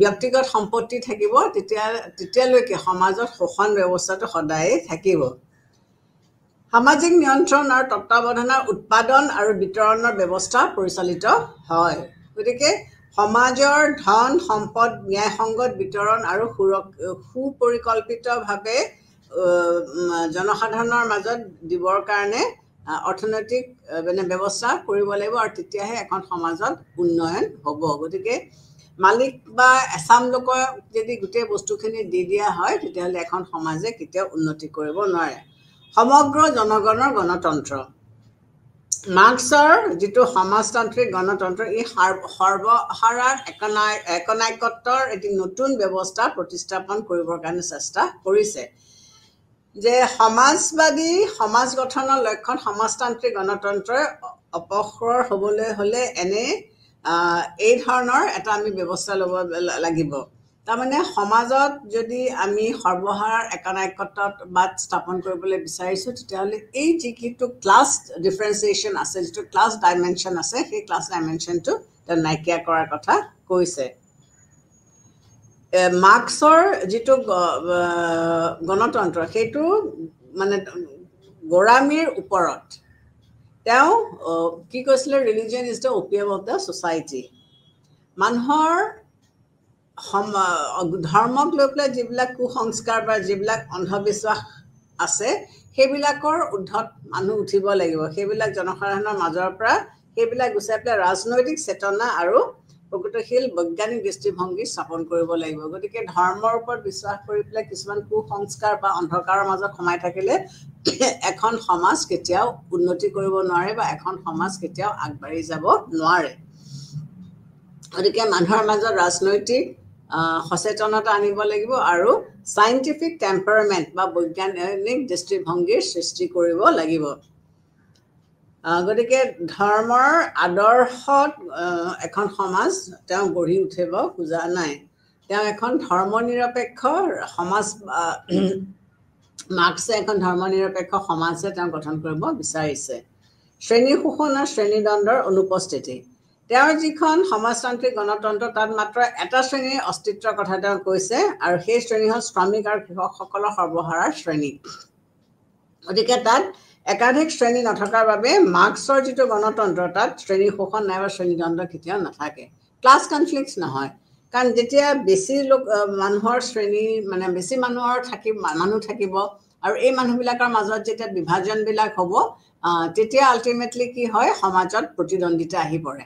ব্যক্তিগত সম্পত্তি থাকিব, তেতিয়ালৈকে সমাজত শোষণ ব্যৱস্থাটো সদায়ে থাকিব। সামাজিক নিয়ন্ত্ৰণ আৰু তত্ত্বাৱধানৰ উৎপাদন আৰু বিতৰণৰ ব্যৱস্থা পৰিচালিত হয়। গতিকে সমাজৰ ধন সম্পদ ন্যায়সংগত বিতৰণ আৰু সুপৰিকল্পিতভাৱে জনসাধাৰণৰ মাজত দিবৰ কাৰণে অৰ্থনৈতিক ব্যৱস্থা কৰিব লাগিব, আৰু তেতিয়াহে এখন সমাজত উন্নয়ন হ'ব। গতিকে মালিক বা এচাম লোকক যদি গোটেই বস্তুখিনি দি দিয়া হয়, তেতিয়াহ'লে এখন সমাজে কেতিয়াও উন্নতি কৰিব নোৱাৰে। সমগ্ৰ জনগণৰ গণতন্ত্ৰ। মাৰ্ক্সৰ যিটো সমাজতান্ত্ৰিক গণতন্ত্ৰ এই সৰ্বহাৰাৰ একনায়কত্বৰ এটি নতুন ব্যৱস্থা প্ৰতিস্থাপন কৰিবৰ কাৰণে চেষ্টা কৰিছে যে সমাজবাদী সমাজ গঠনৰ লক্ষ্যত সমাজতান্ত্ৰিক গণতন্ত্ৰৰ অপসৰ হ'বলৈ হ'লে এই ধৰণৰ এটা আমি ব্যৱস্থা ল'ব লাগিব তাৰমানে সমাজত যদি আমি সৰ্বহাৰাৰ একনায়কত্ববাদ স্থাপন কৰিবলৈ বিচাৰিছোঁ তেতিয়াহ'লে এই যিটো ক্লাছ ডিফাৰেঞ্চিয়েশ্যন আছে যিটো ক্লাছ ডাইমেনশ্যন আছে সেই ক্লাছ ডাইমেনশ্যনটো নাইকিয়া কৰাৰ কথা কৈছে মাৰ্ক্সৰ যিটো গণতন্ত্ৰ সেইটো মানে গোড়ামীৰ ওপৰত তেওঁ কি কৈছিলে religion is the opium of the society মানুহৰ ধৰ্মক লৈ পেলাই যিবিলাক কুসংস্কাৰ বা যিবিলাক অন্ধবিশ্বাস আছে সেইবিলাকৰ ঊৰ্ধত মানুহ উঠিব লাগিব সেইবিলাক জনসাধাৰণৰ মাজৰ পৰা সেইবিলাক গুচাই পেলাই ৰাজনৈতিক চেতনা আৰু প্ৰকৃতশীল বৈজ্ঞানিক দৃষ্টিভংগী স্থাপন কৰিব লাগিব গতিকে ধৰ্মৰ ওপৰত বিশ্বাস কৰি পেলাই কিছুমান কুসংস্কাৰ বা অন্ধকাৰৰ মাজত সোমাই থাকিলে এখন সমাজ কেতিয়াও উন্নতি কৰিব নোৱাৰে বা এখন সমাজ কেতিয়াও আগবাঢ়ি যাব নোৱাৰে গতিকে মানুহৰ মাজত ৰাজনৈতিক সচেতনতা আনিব লাগিব আৰু সাইন্টিফিক টেম্পাৰামেণ্ট বা বৈজ্ঞানিক দৃষ্টিভংগীৰ সৃষ্টি কৰিব লাগিব গতিকে ধৰ্মৰ আদৰ্শত এখন সমাজ তেওঁ গঢ়ি উঠিব খোজা নাই তেওঁ এখন ধৰ্মনিৰপেক্ষ সমাজ মাৰ্ক্সে এখন ধৰ্মনিৰপেক্ষ সমাজে তেওঁ গঠন কৰিব বিচাৰিছে শ্ৰেণী শোষণ আৰু শ্ৰেণীদ্বন্দ্বৰ অনুপস্থিতি তেওঁৰ যিখন সমাজতান্ত্ৰিক গণতন্ত্ৰ তাত মাত্ৰ এটা শ্ৰেণীৰ অস্তিত্বৰ কথা তেওঁ কৈছে আৰু সেই শ্ৰেণী হ'ল শ্ৰমিক আৰু কৃষকসকলৰ সৰ্বহাৰাৰ শ্ৰেণী গতিকে তাত একাধিক শ্ৰেণী নথকাৰ বাবে মাৰ্ক্সৰ যিটো গণতন্ত্ৰ তাত শ্ৰেণী শোষণ নাইবা শ্ৰেণীদ্বন্দ্ব কেতিয়াও নাথাকে ক্লাছ কনফ্লিক্ট নহয় কাৰণ যেতিয়া বেছি লোক মানুহৰ শ্ৰেণী মানে বেছি মানুহ থাকিব আৰু এই মানুহবিলাকৰ মাজত যেতিয়া বিভাজনবিলাক হ'ব তেতিয়া আল্টিমেটলি কি হয় সমাজত প্ৰতিদ্বন্দ্বিতা আহি পৰে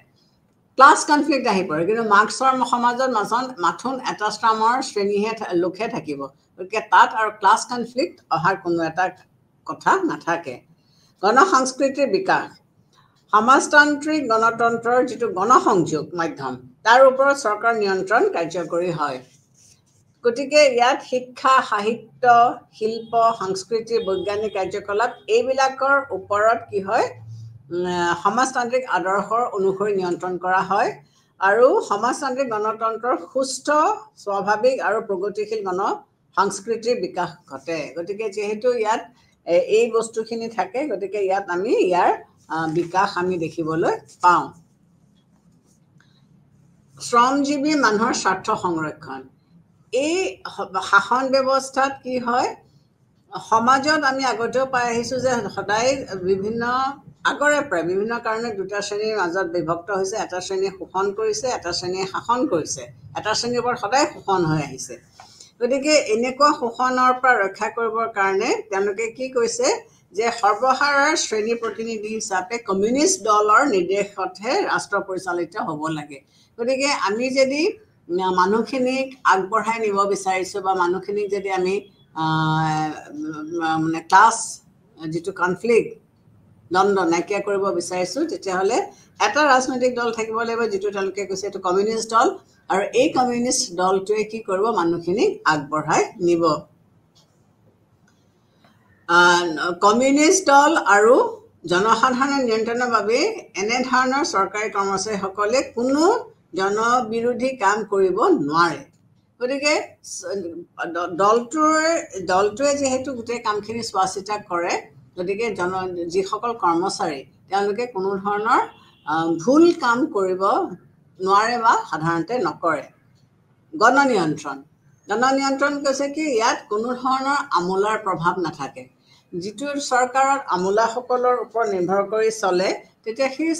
ক্লাছ কনফ্লিক্ট আহি পৰে কিন্তু মাৰ্ক্সৰ সমাজত মাথোন এটা স্থামৰ লোকহে থাকিব গতিকে তাত আৰু ক্লাছ কনফ্লিক্ট অহাৰ কোনো এটা কথা নাথাকে গণসংস্কৃতিৰ বিকাশ সমাজতান্ত্ৰিক গণতন্ত্ৰৰ যিটো গণসংযোগ মাধ্যম তাৰ ওপৰত চৰকাৰ নিয়ন্ত্ৰণ কাৰ্যকৰী হয় গতিকে ইয়াত শিক্ষা সাহিত্য শিল্প সংস্কৃতি বৈজ্ঞানিক কাৰ্যকলাপ এইবিলাকৰ ওপৰত কি হয় সমাজতান্ত্ৰিক আদৰ্শৰ অনুসৰি নিয়ন্ত্ৰণ কৰা হয় আৰু সমাজতান্ত্ৰিক গণতন্ত্ৰৰ সুস্থ স্বাভাৱিক আৰু প্ৰগতিশীল সংস্কৃতিৰ বিকাশ ঘটে গতিকে যেহেতু ইয়াত এই বস্তুখিনি থাকে গতিকে ইয়াত আমি ইয়াৰ বিকাশ আমি দেখিবলৈ পাওঁ শ্ৰমজীৱী মানুহৰ স্বাৰ্থ সংৰক্ষণ এই শাসন ব্যৱস্থাত কি হয় সমাজত আমি আগতেও পাই আহিছোঁ যে সদায় আগৰে প্ৰায় বিভিন্ন কাৰণে দুটা শ্ৰেণীৰ মাজত বিভক্ত হৈছে এটা শ্ৰেণীয়ে শোষণ কৰিছে এটা শ্ৰেণীয়ে শাসন কৰিছে এটা শ্ৰেণীৰ ওপৰত সদায় শোষণ হৈ আহিছে গতিকে এনেকুৱা শোষণৰ পৰা ৰক্ষা কৰিবৰ কাৰণে তেওঁলোকে কি কৈছে যে সৰ্বহাৰাৰ শ্ৰেণী প্ৰতিনিধি হিচাপে কমিউনিষ্ট দলৰ নিৰ্দেশতহে ৰাষ্ট্ৰ পৰিচালিত হ'ব লাগে গতিকে আমি যদি মানুহখিনিক আগবঢ়াই নিব বিচাৰিছোঁ বা মানুহখিনিক যদি আমি মানে ক্লাছ যিটো কনফ্লিক্ট দ্বন্দ্ব নাইকিয়া কৰিব বিচাৰিছোঁ তেতিয়াহ'লে এটা ৰাজনৈতিক দল থাকিব লাগিব যিটো তেওঁলোকে কৈছে এইটো কমিউনিষ্ট দল আৰু এই কমিউনিষ্ট দলটোৱে কি কৰিব মানুহখিনিক আগবঢ়াই নিব কমিউনিষ্ট দল আৰু জনসাধাৰণৰ নিয়ন্ত্ৰণৰ বাবে এনেধৰণৰ চৰকাৰী কৰ্মচাৰীসকলে কোনো জনবিৰোধী কাম কৰিব নোৱাৰে গতিকে দলটোৱে যিহেতু গোটেই কামখিনি চোৱা চিতা কৰে গতিকে যিসকল কৰ্মচাৰী তেওঁলোকে কোনো ধৰণৰ ভুল কাম কৰিব নোৱাৰে বা সাধাৰণতে নকৰে গণনিয়ন্ত্ৰণ কৈছে কি ইয়াত কোনো ধৰণৰ আমোলাৰ প্ৰভাৱ নাথাকে যিটো চৰকাৰত আমোলাসকলৰ ওপৰত নিৰ্ভৰ কৰি চলে তেতিয়া সেই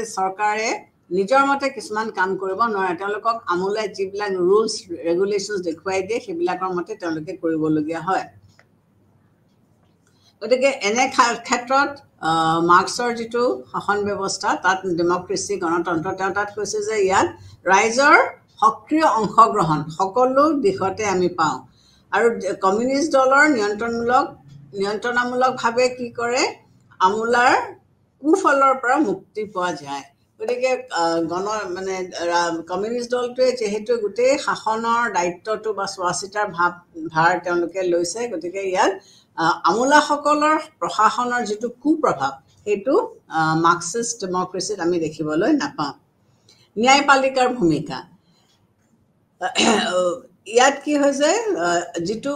চৰকাৰে নিজৰ মতে কিছুমান কাম কৰিব নোৱাৰে তেওঁলোকক আমোলাই যিবিলাক ৰুলছ ৰেগুলেশ্যনছ দেখুৱাই দিয়ে সেইবিলাকৰ মতে তেওঁলোকে কৰিবলগীয়া হয় গতিকে এনে ক্ষেত্ৰত মাৰ্ক্সৰ যিটো শাসন ব্যৱস্থা তাত ডেমক্ৰেচি গণতন্ত্ৰ তেওঁ তাত কৈছে যে ইয়াত ৰাইজৰ সক্ৰিয় অংশগ্ৰহণ সকলো দিশতে আমি পাওঁ আৰু কমিউনিষ্ট দলৰ নিয়ন্ত্ৰণামূলকভাৱে কি কৰে আমোলাৰ কুফলৰ পৰা মুক্তি পোৱা যায় গতিকে মানে কমিউনিষ্ট দলটোৱে যিহেতু গোটেই শাসনৰ দায়িত্বটো বা চোৱাচিতাৰ ভাৰ তেওঁলোকে লৈছে গতিকে ইয়াত আমোলাসকলৰ প্ৰশাসনৰ যিটো কুপ্ৰভাৱ সেইটো মাৰ্কছিষ্ট ডেমক্ৰেচিত আমি দেখিবলৈ নাপাওঁ ন্যায়পালিকাৰ ভূমিকা ইয়াত কি হৈছে যিটো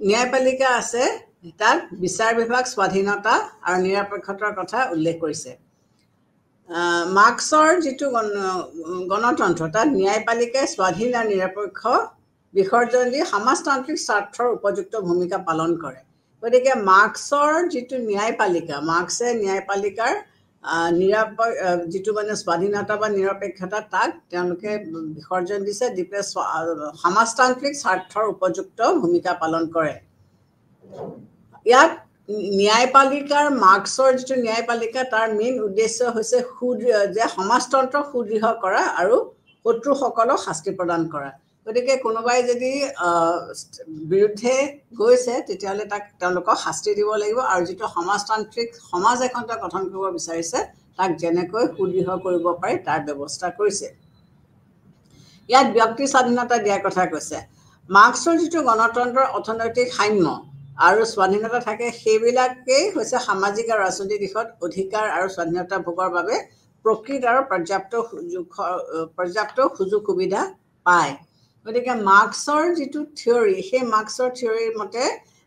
ন্যায়পালিকা আছে তাত বিচাৰ বিভাগ স্বাধীনতা আৰু নিৰপেক্ষতাৰ কথা উল্লেখ কৰিছে মাৰ্কছৰ যিটো গণতন্ত্ৰ তাত ন্যায়পালিকাই স্বাধীন আৰু নিৰপেক্ষ বিসৰ্জন দি সমাজতান্ত্ৰিক স্বাৰ্থৰ উপযুক্ত ভূমিকা পালন কৰে গতিকে মাৰ্কছৰ যিটো ন্যায়পালিকা মাৰ্কছে ন্যায়পালিকাৰ যিটো মানে স্বাধীনতা বা নিৰপেক্ষতা তাক তেওঁলোকে বিসৰ্জন দিছে দি পেলাই সমাজতান্ত্ৰিক স্বাৰ্থৰ উপযুক্ত ভূমিকা পালন কৰে ইয়াত ন্যায়পালিকাৰ মাৰ্কছৰ যিটো ন্যায়পালিকা তাৰ মেইন উদ্দেশ্য হৈছে যে সমাজতন্ত্ৰ সুদৃঢ় কৰা আৰু শত্ৰুসকলক শাস্তি প্ৰদান কৰা গতিকে কোনোবাই যদি বিৰুদ্ধে গৈছে তেতিয়াহ'লে তাক তেওঁলোকক শাস্তি দিব লাগিব আৰু যিটো সমাজতান্ত্ৰিক সমাজ এখন গঠন কৰিব বিচাৰিছে তাক যেনেকৈ সুদৃঢ় কৰিব পাৰি তাৰ ব্যৱস্থা কৰিছে ইয়াত ব্যক্তি স্বাধীনতা দিয়াৰ কথা কৈছে মাৰ্কছৰ যিটো গণতন্ত্ৰৰ অৰ্থনৈতিক সাম্য আৰু স্বাধীনতা থাকে সেইবিলাকেই হৈছে সামাজিক আৰু ৰাজনৈতিক দিশত অধিকাৰ আৰু স্বাধীনতা ভোগৰ বাবে প্ৰকৃত আৰু পৰ্যাপ্ত সুযোগ সুবিধা পায় গতিকে মাৰ্কছৰ যিটো থিয়ৰী সেই মাৰ্কছৰ থিয়ৰীৰ মতে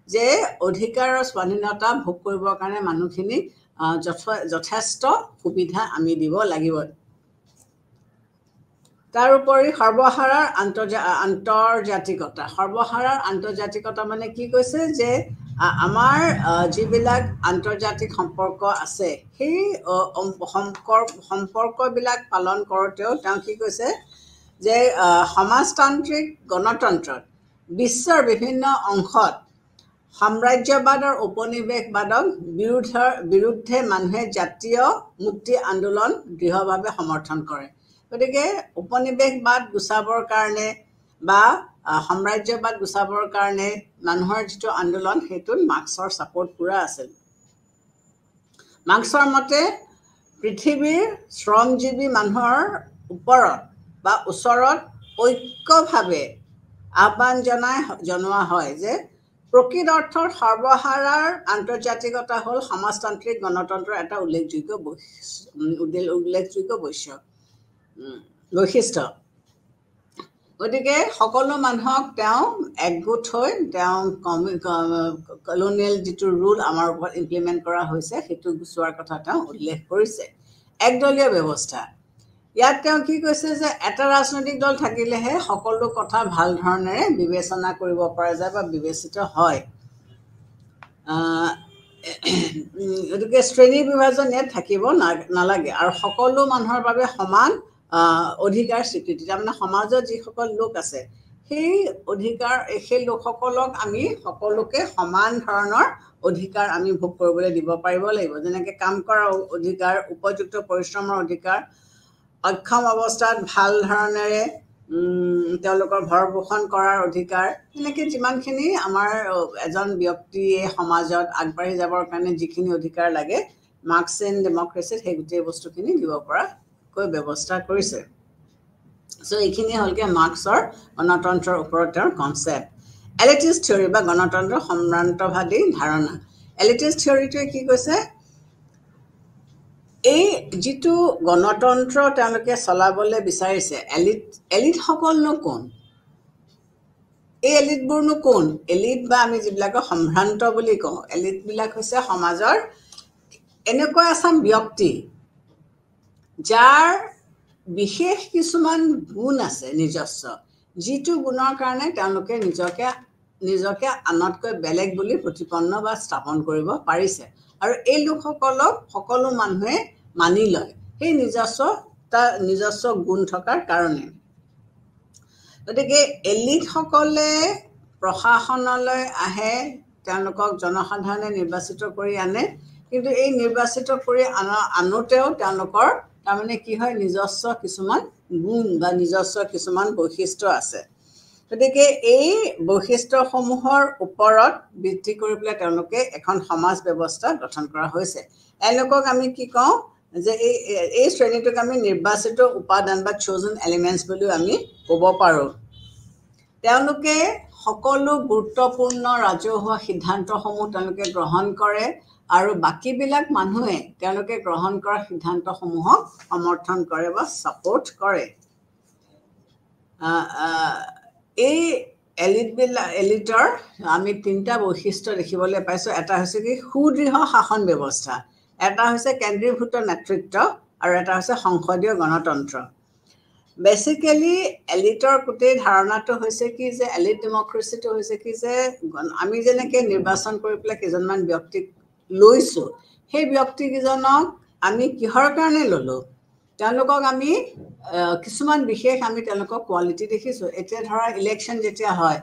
যে অধিকাৰ আৰু স্বাধীনতা ভোগ কৰিবৰ কাৰণে মানুহখিনিক যথেষ্ট সুবিধা আমি দিব লাগিব তাৰোপৰি সৰ্বহাৰাৰ আন্তৰ্জাতিকতা মানে কি কৈছে যে আমাৰ যিবিলাক আন্তৰ্জাতিক সম্পৰ্ক আছে সেই সম্পৰ্কবিলাক পালন কৰোঁতেও তেওঁ কি কৈছে যে সমাজতান্ত্ৰিক গণতন্ত্ৰত বিশ্বৰ বিভিন্ন অংশত সাম্ৰাজ্যবাদ আৰু উপনিৱেশবাদক বিৰুদ্ধে মানুহে জাতীয় মুক্তি আন্দোলন দৃঢ়ভাৱে সমৰ্থন কৰে গতিকে উপনিৱেশবাদ গুচাবৰ কাৰণে বা সাম্ৰাজ্যবাদ গুচাবৰ কাৰণে মানুহৰ যিটো আন্দোলন সেইটোত মাৰ্কছৰ ছাপোৰ্ট পুৰা আছিল মাৰ্কছৰ মতে পৃথিৱীৰ শ্ৰমজীৱী মানুহৰ ওপৰত বা ওচৰত ঐক্যভাৱে আহ্বান জনোৱা হয় যে প্ৰকৃত অৰ্থত সৰ্বহাৰাৰ আন্তৰ্জাতিকতা হ'ল সমাজতান্ত্ৰিক গণতন্ত্ৰৰ এটা উল্লেখযোগ্য বৈশিষ্ট্য গতিকে সকলো মানুহক তেওঁ একগোট হৈ তেওঁ কলনিয়েল যিটো ৰুল আমাৰ ওপৰত ইমপ্লিমেণ্ট কৰা হৈছে সেইটো গুচোৱাৰ কথা তেওঁ উল্লেখ কৰিছে একদলীয় ব্যৱস্থা ইয়াত তেওঁ কি কৈছে যে এটা ৰাজনৈতিক দল থাকিলেহে সকলো কথা ভাল ধৰণেৰে বিবেচনা কৰিব পৰা যায় বা বিবেচিত হয় গতিকে শ্ৰেণী বিভাজন ইয়াত থাকিব নালাগে আৰু সকলো মানুহৰ বাবে সমান অধিকাৰ স্বীকৃতি তাৰমানে সমাজত যিসকল লোক আছে সেই লোকসকলক আমি সকলোকে সমান ধৰণৰ অধিকাৰ আমি ভোগ কৰিবলৈ দিব পাৰিব লাগিব যেনেকৈ কাম কৰাৰ অধিকাৰ উপযুক্ত পৰিশ্ৰমৰ অধিকাৰ অক্ষম অৱস্থাত ভাল ধৰণেৰে তেওঁলোকৰ ভৰণ পোষণ কৰাৰ অধিকাৰ এনেকৈ যিমানখিনি আমাৰ এজন ব্যক্তিয়ে সমাজত আগবাঢ়ি যাবৰ কাৰণে যিখিনি অধিকাৰ লাগে মাৰ্কছিয়ান ডেমক্ৰেচিত সেই গোটেই বস্তুখিনি দিব পৰাকৈ ব্যৱস্থা কৰিছে চ' এইখিনি হ'লগৈ মাৰ্কছৰ গণতন্ত্ৰৰ ওপৰত তেওঁৰ কনচেপ্ট এলিটিষ্ট থিয়ৰী বা গণতন্ত্ৰ সম্ভ্ৰান্তবাদী ধাৰণা এলিটিষ্ট থিয়ৰীটোৱে কি কৈছে এই যিটো গণতন্ত্ৰ তেওঁলোকে চলাবলৈ বিচাৰিছে এলিটসকলনো কোন এই এলিটবোৰনো কোন এলিট বা আমি যিবিলাকক সম্ভ্ৰান্ত বুলি কওঁ এলিটবিলাক হৈছে সমাজৰ এনেকুৱা এচাম ব্যক্তি যাৰ বিশেষ কিছুমান গুণ আছে নিজস্ব যিটো গুণৰ কাৰণে তেওঁলোকে নিজকে আনতকৈ বেলেগ বুলি প্ৰতিপন্ন বা স্থাপন কৰিব পাৰিছে আৰু এই লোকসকলক সকলো মানুহে মানি লয় সেই নিজস্ব গুণ থকাৰ কাৰণে গতিকে এলিটসকলে প্ৰশাসনলৈ আহে তেওঁলোকক জনসাধাৰণে নিৰ্বাচিত কৰি আনে কিন্তু এই নিৰ্বাচিত কৰি আনোতেও তেওঁলোকৰ তাৰমানে কি হয় নিজস্ব কিছুমান গুণ বা নিজস্ব কিছুমান বৈশিষ্ট্য আছে গতিকে এই বৈশিষ্ট্যসমূহৰ ওপৰত ভিত্তি কৰি পেলাই তেওঁলোকে এখন সমাজ ব্যৱস্থা গঠন কৰা হৈছে। এওঁলোকক আমি কি কওঁ যে এই শ্ৰেণীটোক আমি নিৰ্বাচিত উপাদান বা চ'জন এলিমেণ্টছ বুলিও আমি ক'ব পাৰোঁ। তেওঁলোকে সকলো গুৰুত্বপূৰ্ণ ৰাজহুৱা সিদ্ধান্তসমূহ তেওঁলোকে গ্ৰহণ কৰে আৰু বাকীবিলাক মানুহে তেওঁলোকে গ্ৰহণ কৰা সিদ্ধান্তসমূহক সমৰ্থন কৰে বা ছাপোৰ্ট কৰে। এই এলিটৰ আমি তিনিটা বৈশিষ্ট্য দেখিবলৈ পাইছোঁ। এটা হৈছে কি সুদৃঢ় শাসন ব্যৱস্থা, এটা হৈছে কেন্দ্ৰীভূত নেতৃত্ব আৰু এটা হৈছে সংসদীয় গণতন্ত্ৰ। বেচিকেলি এলিটৰ গোটেই ধাৰণাটো হৈছে কি যে এলিট ডেমক্ৰেচিটো হৈছে কি যে আমি যেনেকৈ নিৰ্বাচন কৰি পেলাই কেইজনমান ব্যক্তিক লৈছোঁ, সেই ব্যক্তিকেইজনক আমি কিহৰ কাৰণে ল'লোঁ, তেওঁলোকক আমি কিছুমান বিশেষ আমি তেওঁলোকক কোৱালিটি দেখিছোঁ। এতিয়া ধৰা ইলেকশ্যন যেতিয়া হয়,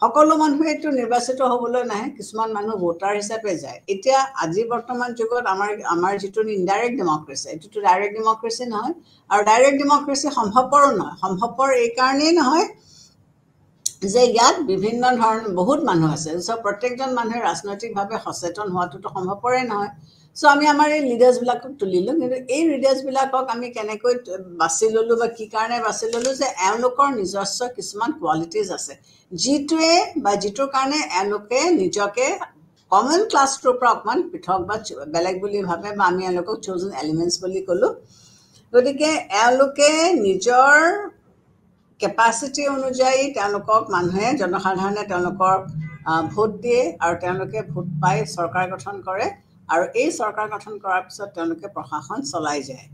সকলো মানুহেতো নিৰ্বাচিত হ'বলৈ নাহে, কিছুমান মানুহ ভোটাৰ হিচাপে যায়। এতিয়া আজি বৰ্তমান যুগত আমাৰ যিটো ইনডাইৰেক্ট ডেমক্ৰেচি, এইটোতো ডাইৰেক্ট ডেমক্ৰেচি নহয়, আৰু ডাইৰেক্ট ডেমক্ৰেচি সম্ভৱপৰো নহয়। সম্ভৱপৰ এইকাৰণেই নহয় যে ইয়াত বিভিন্ন ধৰণৰ বহুত মানুহ আছে, চ' প্ৰত্যেকজন মানুহে ৰাজনৈতিকভাৱে সচেতন হোৱাটোতো সম্ভৱপৰে নহয়। চ' আমি আমাৰ এই লিডাৰ্ছবিলাকক তুলিলোঁ, কিন্তু এই লিডাৰ্ছবিলাকক আমি কেনেকৈ বাছি ল'লোঁ বা কি কাৰণে বাছি ল'লোঁ যে এওঁলোকৰ নিজস্ব কিছুমান কোৱালিটিজ আছে, যিটোৰ কাৰণে এওঁলোকে নিজকে কমন ক্লাছটোৰ পৰা অকণমান পৃথক বা বেলেগ বুলি ভাবে, বা আমি এওঁলোকক চ'জন এলিমেণ্টছ বুলি ক'লোঁ। গতিকে এওঁলোকে নিজৰ কেপাচিটি অনুযায়ী তেওঁলোকক মানুহে জনসাধাৰণে তেওঁলোকৰ ভোট দিয়ে আৰু তেওঁলোকে ভোট পাই চৰকাৰ গঠন কৰে, আৰু এই চৰকাৰ গঠন কৰাৰ পিছত তেওঁলোকে প্ৰশাসন চলাই যায়।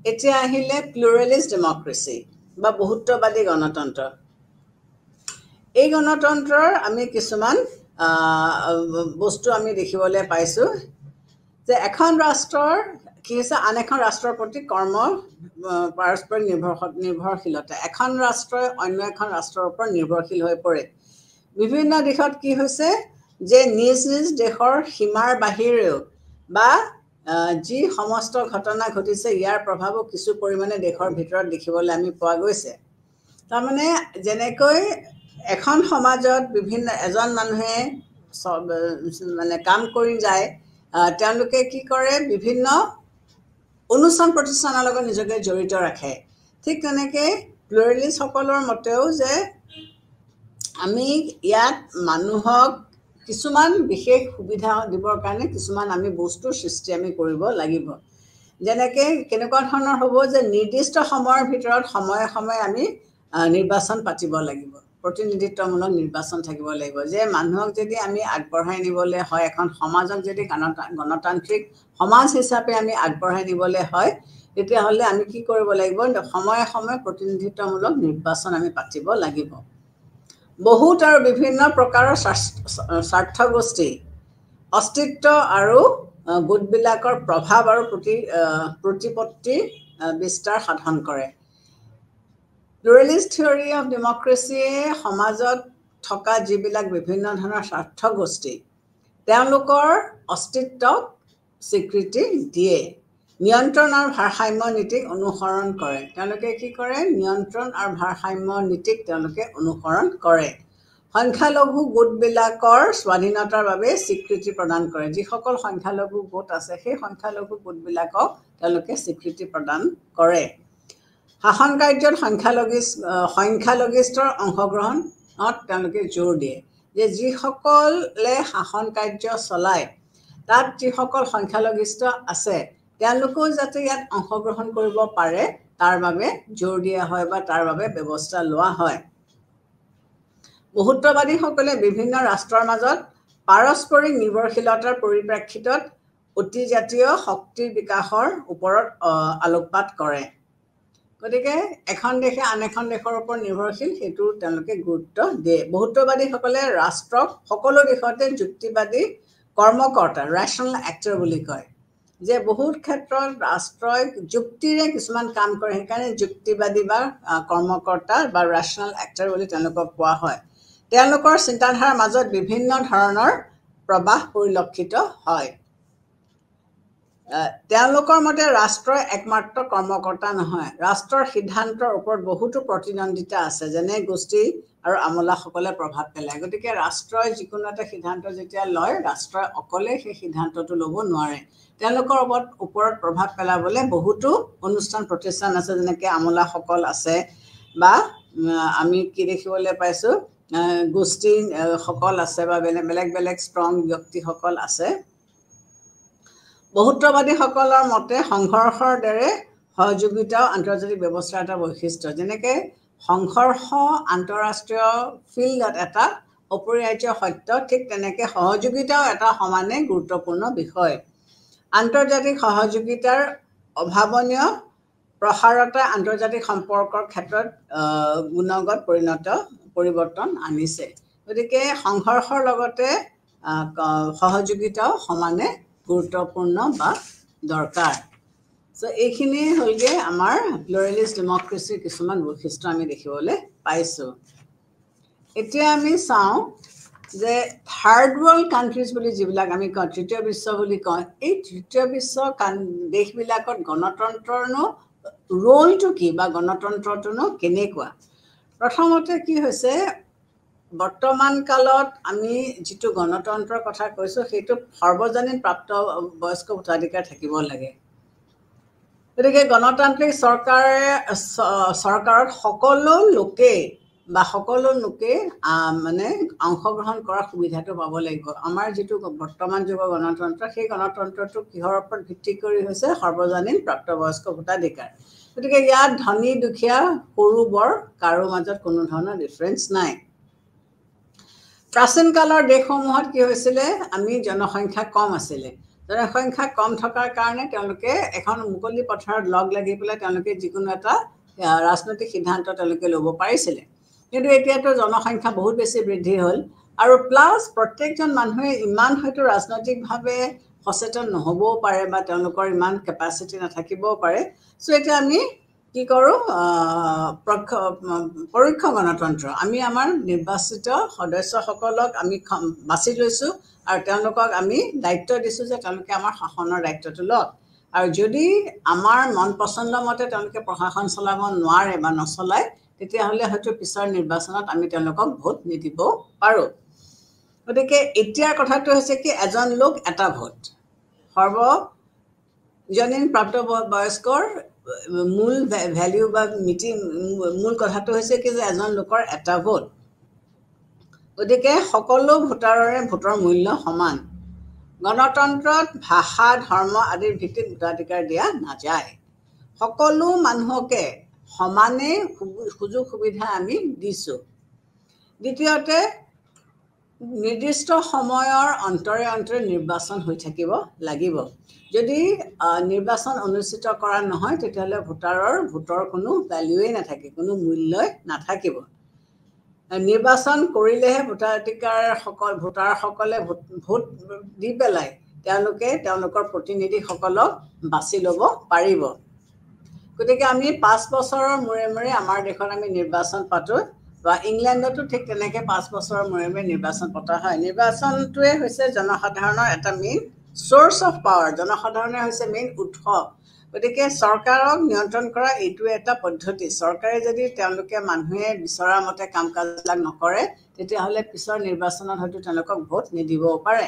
এতিয়া আহিলে প্লুৰেলিষ্ট ডেমক্ৰেচি বা বহুত্ববাদী গণতন্ত্ৰ। এই গণতন্ত্ৰৰ আমি কিছুমান বস্তু আমি দেখিবলৈ পাইছোঁ যে এখন ৰাষ্ট্ৰৰ কি হৈছে আন এখন ৰাষ্ট্ৰৰ প্ৰতি পাৰস্পৰিক নিৰ্ভৰশীলতা। এখন ৰাষ্ট্ৰই অন্য এখন ৰাষ্ট্ৰৰ ওপৰত নিৰ্ভৰশীল হৈ পৰে। বিভিন্ন দিশত কি হৈছে যে নিজ নিজ দেশৰ সীমাৰ বাহিৰেও বা যি সমস্ত ঘটনা ঘটিছে ইয়াৰ প্ৰভাৱো কিছু পৰিমাণে দেশৰ ভিতৰত দেখিবলৈ আমি পোৱা গৈছে। তাৰমানে যেনেকৈ এখন সমাজত এজন মানুহে মানে কাম কৰি যায়, তেওঁলোকে কি কৰে বিভিন্ন অনুষ্ঠান প্ৰতিষ্ঠানৰ লগত নিজকে জড়িত ৰাখে। ঠিক তেনেকৈ প্লুৰেলিষ্টসকলৰ মতেও যে আমি ইয়াত মানুহক কিছুমান বিশেষ সুবিধা দিবৰ কাৰণে কিছুমান আমি বস্তুৰ সৃষ্টি আমি কৰিব লাগিব। যেনেকৈ কেনেকুৱা ধৰণৰ হ'ব যে নিৰ্দিষ্ট সময়ৰ ভিতৰত সময়ে সময়ে আমি নিৰ্বাচন পাতিব লাগিব, প্ৰতিনিধিত্বমূলক নিৰ্বাচন থাকিব লাগিব। যে মানুহক যদি আমি আগবঢ়াই নিবলৈ হয়, এখন সমাজক যদি গণতান্ত্ৰিক সমাজ হিচাপে আমি আগবঢ়াই নিবলৈ হয়, তেতিয়াহ'লে আমি কি কৰিব লাগিব, সময়ে সময়ে প্ৰতিনিধিত্বমূলক নিৰ্বাচন আমি পাতিব লাগিব। বহুত আৰু বিভিন্ন প্ৰকাৰৰ স্বাৰ্থগোষ্ঠী অস্তিত্ব আৰু গোটবিলাকৰ প্ৰভাৱ আৰু প্ৰতিপত্তি বিস্তাৰ সাধন কৰে। প্লুৰেলিষ্ট থিয়ৰী অফ ডেমক্ৰেচিয়ে সমাজত থকা যিবিলাক বিভিন্ন ধৰণৰ স্বাৰ্থগোষ্ঠী তেওঁলোকৰ অস্তিত্বক স্বীকৃতি দিয়ে। নিয়ন্ত্ৰণ আৰু ভাৰসাম্য নীতিক অনুসৰণ কৰে। তেওঁলোকে কি কৰে, নিয়ন্ত্ৰণ আৰু ভাৰসাম্য নীতিক তেওঁলোকে অনুসৰণ কৰে। সংখ্যালঘু গোটবিলাকৰ স্বাধীনতাৰ বাবে স্বীকৃতি প্ৰদান কৰে। যিসকল সংখ্যালঘু গোট আছে সেই সংখ্যালঘু গোটবিলাকক তেওঁলোকে স্বীকৃতি প্ৰদান কৰে। শাসন কাৰ্যত সংখ্যালঘিষ্টৰ অংশগ্ৰহণত তেওঁলোকে জোৰ দিয়ে, যে যিসকলে শাসন কাৰ্য চলায় তাত যিসকল সংখ্যালঘিষ্ট আছে তেওঁলোকেও যাতে ইয়াত অংশগ্ৰহণ কৰিব পাৰে তাৰ বাবে জোৰ দিয়া হয় বা তাৰ বাবে ব্যৱস্থা লোৱা হয়। বহুত্ববাদীসকলে বিভিন্ন ৰাষ্ট্ৰৰ মাজত পাৰস্পৰিক নিৰ্ভৰশীলতাৰ পৰিপ্ৰেক্ষিতত অতিজাতীয় শক্তিৰ বিকাশৰ ওপৰত আলোকপাত কৰে। গতিকে এখন দেশে আন এখন দেশৰ ওপৰত নিৰ্ভৰশীল সেইটো তেওঁলোকে গুৰুত্ব দিয়ে। বহুত্ববাদীসকলে ৰাষ্ট্ৰক সকলো দিশতে যুক্তিবাদী কৰ্মকৰ্তা ৰেচনেল এক্টৰ বুলি কয়, যে বহুত ক্ষেত্ৰত ৰাষ্ট্ৰই যুক্তিৰে কিছুমান কাম কৰে, সেইকাৰণে যুক্তিবাদী বা কৰ্মকৰ্তা বা ৰেচনেল এক্টৰ বুলি তেওঁলোকক কোৱা হয়। তেওঁলোকৰ চিন্তাধাৰাৰ মাজত বিভিন্ন ধৰণৰ প্ৰবাহ পৰিলক্ষিত হয়। তেওঁলোকৰ মতে ৰাষ্ট্ৰই একমাত্ৰ কৰ্মকৰ্তা নহয়, ৰাষ্ট্ৰৰ সিদ্ধান্তৰ ওপৰত বহুতো প্ৰতিদ্বন্দ্বিতা আছে, যেনে গোষ্ঠী আৰু আমোলাসকলে প্ৰভাৱ পেলায়। গতিকে ৰাষ্ট্ৰই যিকোনো এটা সিদ্ধান্ত যেতিয়া লয়, ৰাষ্ট্ৰই অকলে সেই সিদ্ধান্তটো ল'ব নোৱাৰে। তেওঁলোকৰ ওপৰত প্ৰভাৱ পেলাবলৈ বহুতো অনুষ্ঠান প্ৰতিষ্ঠান আছে, যেনেকৈ আমোলাসকল আছে, বা আমি কি দেখিবলৈ পাইছোঁ, গোষ্ঠী সকল আছে, বা বেলেগ বেলেগ ষ্ট্ৰং ব্যক্তিসকল আছে। বহুত্ববাদীসকলৰ মতে সংঘৰ্ষৰ দৰে সহযোগিতাও আন্তৰ্জাতিক ব্যৱস্থাৰ এটা বৈশিষ্ট্য। যেনেকৈ সংঘৰ্ষ আন্তঃৰাষ্ট্ৰীয় ফিল্ডত এটা অপৰিহাৰ্য সত্য, ঠিক তেনেকৈ সহযোগিতাও এটা সমানে গুৰুত্বপূৰ্ণ বিষয়। আন্তৰ্জাতিক সহযোগিতাৰ অভাৱনীয় প্ৰসাৰতা আন্তৰ্জাতিক সম্পৰ্কৰ ক্ষেত্ৰত গুণগত পৰিৱৰ্তন আনিছে। গতিকে সংঘৰ্ষৰ লগতে সহযোগিতাও সমানে গুৰুত্বপূৰ্ণ বা দৰকাৰ। চ' এইখিনি হ'লগৈ আমাৰ প্লুৰেলিষ্ট ডেমক্ৰেচিৰ কিছুমান বৈশিষ্ট্য আমি দেখিবলৈ পাইছোঁ। এতিয়া আমি চাওঁ যে থাৰ্ড ৱৰ্ল্ড কাণ্ট্ৰিজ বুলি যিবিলাক আমি কওঁ, তৃতীয় বিশ্ব বুলি কওঁ, এই তৃতীয় বিশ্ব দেশবিলাকত গণতন্ত্ৰৰনো ৰোলটো কি, বা গণতন্ত্ৰটোনো কেনেকুৱা? প্ৰথমতে কি হৈছে, বৰ্তমান কালত আমি যিটো গণতন্ত্ৰৰ কথা কৈছোঁ, সেইটো সৰ্বজনীন প্ৰাপ্তবয়স্ক ভোটাধিকাৰ থাকিব লাগে। গতিকে গণতান্ত্ৰিক চৰকাৰত সকলো লোকেই মানে অংশগ্ৰহণ কৰাৰ সুবিধাটো পাব লাগিব। আমাৰ যিটো বৰ্তমান যুগৰ গণতন্ত্ৰ, সেই গণতন্ত্ৰটো কিহৰ ওপৰত ভিত্তি কৰি হৈছে? সৰ্বজনীন প্ৰাপ্তবয়স্ক ভোটাধিকাৰ। গতিকে ইয়াত ধনী দুখীয়া সৰু বৰ কাৰো মাজত কোনো ধৰণৰ ডিফাৰেঞ্চ নাই। প্ৰাচীন কালৰ দেশসমূহত কি হৈছিলে, আমি জনসংখ্যা কম আছিলে। জনসংখ্যা কম থকাৰ কাৰণে তেওঁলোকে এখন মুকলি পথাৰত লগ লাগি পেলাই তেওঁলোকে যিকোনো এটা ৰাজনৈতিক সিদ্ধান্ত তেওঁলোকে ল'ব পাৰিছিলে। কিন্তু এতিয়াতো জনসংখ্যা বহুত বেছি বৃদ্ধি হ'ল, আৰু প্লাছ প্ৰত্যেকজন মানুহে ইমান হয়তো ৰাজনৈতিকভাৱে সচেতন নহ'বও পাৰে, বা তেওঁলোকৰ ইমান কেপাচিটি নাথাকিবও পাৰে। চ' এতিয়া আমি কি কৰোঁ, পৰোক্ষ গণতন্ত্ৰ, আমি আমাৰ নিৰ্বাচিত সদস্যসকলক আমি বাছি লৈছোঁ, আৰু তেওঁলোকক আমি দায়িত্ব দিছোঁ যে তেওঁলোকে আমাৰ শাসনৰ দায়িত্বটো লওক। আৰু যদি আমাৰ মন পচন্দ মতে তেওঁলোকে প্ৰশাসন চলাব নোৱাৰে বা নচলায়, তেতিয়াহ'লে হয়তো পিছৰ নিৰ্বাচনত আমি তেওঁলোকক ভোট নিদিব পাৰোঁ। গতিকে এতিয়াৰ কথাটো হৈছে কি, এজন লোক এটা ভোট। সৰ্বজনীন প্ৰাপ্তবয়স্কৰ মূল ভেলিউ বা মূল কথাটো হৈছে কি, যে এজন লোকৰ এটা ভোট। গতিকে সকলো ভোটাৰৰে ভোটৰ মূল্য সমান। গণতন্ত্ৰত ভাষা, ধৰ্ম আদিৰ ভিত্তিত ভোটাধিকাৰ দিয়া নাযায়। সকলো মানুহকে সমানে সুযোগ সুবিধা আমি দিছোঁ। দ্বিতীয়তে, নিৰ্দিষ্ট সময়ৰ অন্তৰে অন্তৰে নিৰ্বাচন হৈ থাকিব লাগিব। যদি নিৰ্বাচন অনুষ্ঠিত কৰা নহয়, তেতিয়াহ'লে ভোটৰ কোনো ভেলিউৱেই নাথাকে, কোনো মূল্যই নাথাকিব। নিৰ্বাচন কৰিলেহে ভোটাৰসকলে ভোট দি পেলাই তেওঁলোকে তেওঁলোকৰ প্ৰতিনিধিসকলক বাছি ল'ব পাৰিব। গতিকে আমি 5 বছৰৰ মূৰে মূৰে আমাৰ দেশত আমি নিৰ্বাচন পাতোঁ, বা ইংলেণ্ডতো ঠিক তেনেকৈ 5 বছৰৰ মূৰে মূৰে নিৰ্বাচন পতা হয়। নিৰ্বাচনটোৱে হৈছে জনসাধাৰণৰ এটা মেইন চ'ৰ্চ অফ পাৱাৰ, জনসাধাৰণে হৈছে মেইন উৎস। গতিকে চৰকাৰক নিয়ন্ত্ৰণ কৰা এইটোৱে এটা পদ্ধতি। চৰকাৰে যদি তেওঁলোকে মানুহে বিচৰা মতে কাম কাজবিলাক নকৰে, তেতিয়াহ'লে পিছৰ নিৰ্বাচনত হয়তো তেওঁলোকক ভোট নিদিবও পাৰে।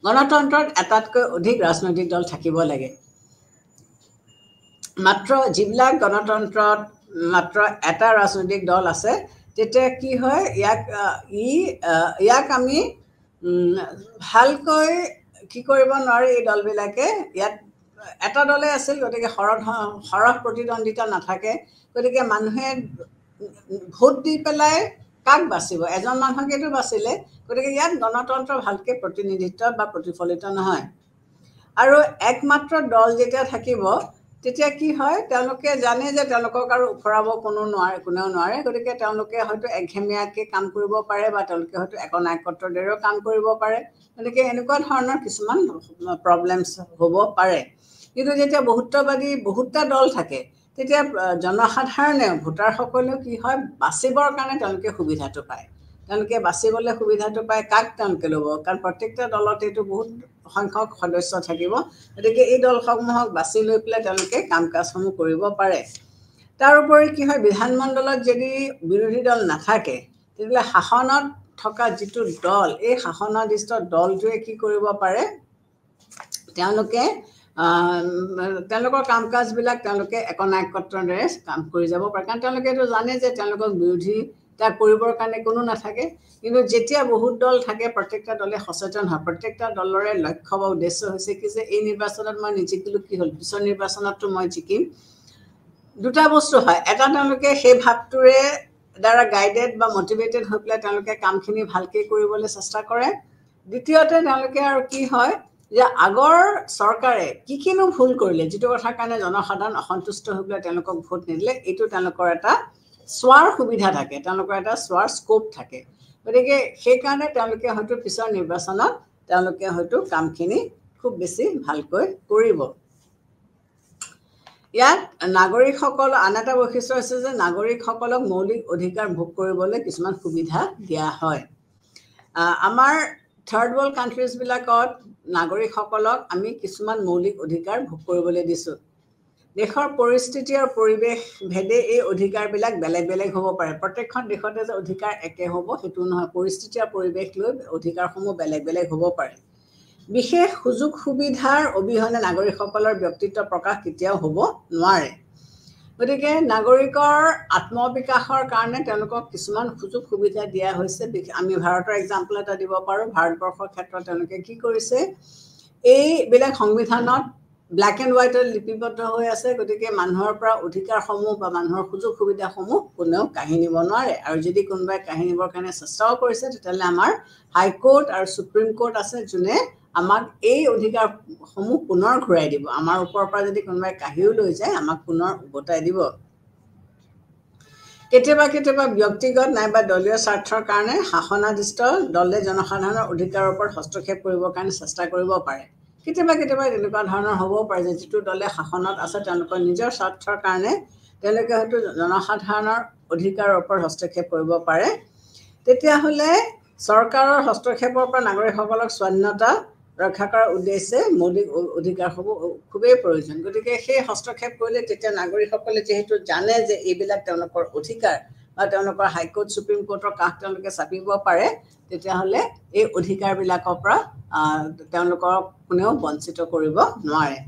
গণতন্ত্ৰত এটাতকৈ অধিক ৰাজনৈতিক দল থাকিব লাগে। মাত্ৰ যিবিলাক গণতন্ত্ৰত মাত্ৰ এটা ৰাজনৈতিক দল আছে, তেতিয়া কি হয়, ইয়াক আমি ভালকৈ কি কৰিব নোৱাৰি। এই দলবিলাকে ইয়াত এটা দলে আছিল, গতিকে সৰহ প্ৰতিদ্বন্দ্বিতা নাথাকে। গতিকে মানুহে ভোট দি পেলাই কাক বাচিব? এজন মানুহকেতো বাচিলে। গতিকে ইয়াত গণতন্ত্ৰ ভালকৈ প্ৰতিনিধিত্ব বা প্ৰতিফলিত নহয়। আৰু একমাত্ৰ দল যেতিয়া থাকিব, তেতিয়া কি হয়, তেওঁলোকে জানে যে তেওঁলোকক আৰু ওফৰাব কোনেও নোৱাৰে। গতিকে তেওঁলোকে হয়তো একঘেমীয়াকৈ কাম কৰিব পাৰে, বা তেওঁলোকে হয়তো একনায়কত্বৰ দৰেও কাম কৰিব পাৰে। গতিকে এনেকুৱা ধৰণৰ কিছুমান প্ৰব্লেমছ হ'ব পাৰে। কিন্তু যেতিয়া বহুতটা দল থাকে, তেতিয়া জনসাধাৰণে ভোটাৰসকলেও কি হয়, বাচিবৰ কাৰণে তেওঁলোকে সুবিধাটো পায়। তেওঁলোকে বাচিবলৈ সুবিধাটো পায় কাক তেওঁলোকে ল'ব কাৰণ প্ৰত্যেকটা দলত এইটো বহুত সংখ্যক সদস্য থাকিব গতিকে এই দলসমূহক বাছি লৈ পেলাই তেওঁলোকে কাম কাজসমূহ কৰিব পাৰে তাৰোপৰি কি হয় বিধানমণ্ডলত যদি বিৰোধী দল নাথাকে তেতিয়াহ'লে শাসনত থকা যিটো দল এই শাসনাধিষ্ঠ দলটোৱে কি কৰিব পাৰে তেওঁলোকে তেওঁলোকৰ কাম কাজবিলাক তেওঁলোকে একনায়কত্বৰে কাম কৰি যাব পাৰে কাৰণ তেওঁলোকে এইটো জানে যে তেওঁলোকক বিৰোধী তাক কৰিবৰ কাৰণে কোনো নাথাকে কিন্তু যেতিয়া বহুত দল থাকে প্ৰত্যেকটা দলে সচেতন হয় প্ৰত্যেকটা দলৰে লক্ষ্য বা উদ্দেশ্য হৈছে কি যে এই নিৰ্বাচনত মই নিজিকিলো কি হ'ল পিছৰ নিৰ্বাচনততো মই জিকিম দুটা বস্তু হয় এটা তেওঁলোকে সেই ভাৱটোৰে দ্বাৰা গাইডেড বা মটিভেটেড হৈ পেলাই তেওঁলোকে কামখিনি ভালকৈ কৰিবলৈ চেষ্টা কৰে দ্বিতীয়তে তেওঁলোকে আৰু কি হয় যে আগৰ চৰকাৰে কিনো ভুল কৰিলে যিটো কথাৰ কাৰণে জনসাধাৰণ অসন্তুষ্ট হৈ পেলাই তেওঁলোকক ভোট নিদিলে এইটো তেওঁলোকৰ এটা চোৱাৰ সুবিধা থাকে তেওঁলোকৰ এটা চোৱাৰ স্কোপ থাকে গতিকে সেইকাৰণে তেওঁলোকে হয়তো পিছৰ নিৰ্বাচনত তেওঁলোকে হয়তো কামখিনি খুব বেছি ভালকৈ কৰিব ইয়াত নাগৰিকসকল আন এটা বৈশিষ্ট্য হৈছে যে নাগৰিকসকলক মৌলিক অধিকাৰ ভোগ কৰিবলৈ কিছুমান সুবিধা দিয়া হয় আমাৰ থাৰ্ড ৱৰ্ল্ড কাণ্ট্ৰিজবিলাকত নাগৰিকসকলক আমি কিছুমান মৌলিক অধিকাৰ ভোগ কৰিবলৈ দিছোঁ দেশৰ পৰিস্থিতি আৰু পৰিৱেশ ভেদে এই অধিকাৰবিলাক বেলেগ বেলেগ হ'ব পাৰে প্ৰত্যেকখন দেশতে যে অধিকাৰ একে হ'ব সেইটো নহয় পৰিস্থিতি আৰু পৰিৱেশ লৈ অধিকাৰসমূহ বেলেগ বেলেগ হ'ব পাৰে বিশেষ সুযোগ সুবিধাৰ অবিহনে নাগৰিকসকলৰ ব্যক্তিত্ব প্ৰকাশ কেতিয়াও হ'ব নোৱাৰে গতিকে নাগৰিকৰ আত্মবিকাশৰ কাৰণে তেওঁলোকক কিছুমান সুযোগ সুবিধা দিয়া হৈছে আমি ভাৰতৰ এক্সাম্পল এটা দিব পাৰোঁ ভাৰতবৰ্ষৰ ক্ষেত্ৰত তেওঁলোকে কি কৰিছে এইবিলাক সংবিধানত ব্লেক এণ্ড হোৱাইটত লিপিবদ্ধ হৈ আছে গতিকে মানুহৰ পৰা অধিকাৰসমূহ বা মানুহৰ সুযোগ সুবিধাসমূহ কোনেও কাঢ়ি নিব নোৱাৰে আৰু যদি কোনোবাই কাঢ়ি নিবৰ কাৰণে চেষ্টাও কৰিছে তেতিয়াহ'লে আমাৰ হাইকোৰ্ট আৰু সুপ্ৰিম কোৰ্ট আছে যোনে আমাক এই অধিকাৰসমূহ পুনৰ ঘূৰাই দিব আমাৰ ওপৰৰ পৰা যদি কোনোবাই কাঢ়িও লৈ যায় আমাক পুনৰ উভতাই দিব কেতিয়াবা কেতিয়াবা ব্যক্তিগত নাইবা দলীয় স্বাৰ্থৰ কাৰণে শাসনাধিষ্ঠ দলে জনসাধাৰণৰ অধিকাৰৰ ওপৰত হস্তক্ষেপ কৰিবৰ কাৰণে চেষ্টা কৰিব পাৰে কেতিয়াবা কেতিয়াবা এনেকুৱা ধৰণৰ হ'বও পাৰে যে যিটো দলে শাসনত আছে তেওঁলোকৰ নিজৰ স্বাৰ্থৰ কাৰণে তেওঁলোকে হয়তো জনসাধাৰণৰ অধিকাৰৰ ওপৰত হস্তক্ষেপ কৰিব পাৰে তেতিয়াহ'লে চৰকাৰৰ হস্তক্ষেপৰ পৰা নাগৰিকসকলক স্বাধীনতা ৰক্ষা কৰাৰ উদ্দেশ্যে মৌলিক অধিকাৰসমূহ খুবেই প্ৰয়োজন গতিকে সেই হস্তক্ষেপ কৰিলে তেতিয়া নাগৰিকসকলে যিহেতু জানে যে এইবিলাক তেওঁলোকৰ অধিকাৰ বা তেওঁলোকৰ হাইকোৰ্ট সুপ্ৰিম কোৰ্টৰ কাষ তেওঁলোকে চাপিব পাৰে তেতিয়াহ'লে এই অধিকাৰবিলাকৰ পৰা তেওঁলোকক কোনেও বঞ্চিত কৰিব নোৱাৰে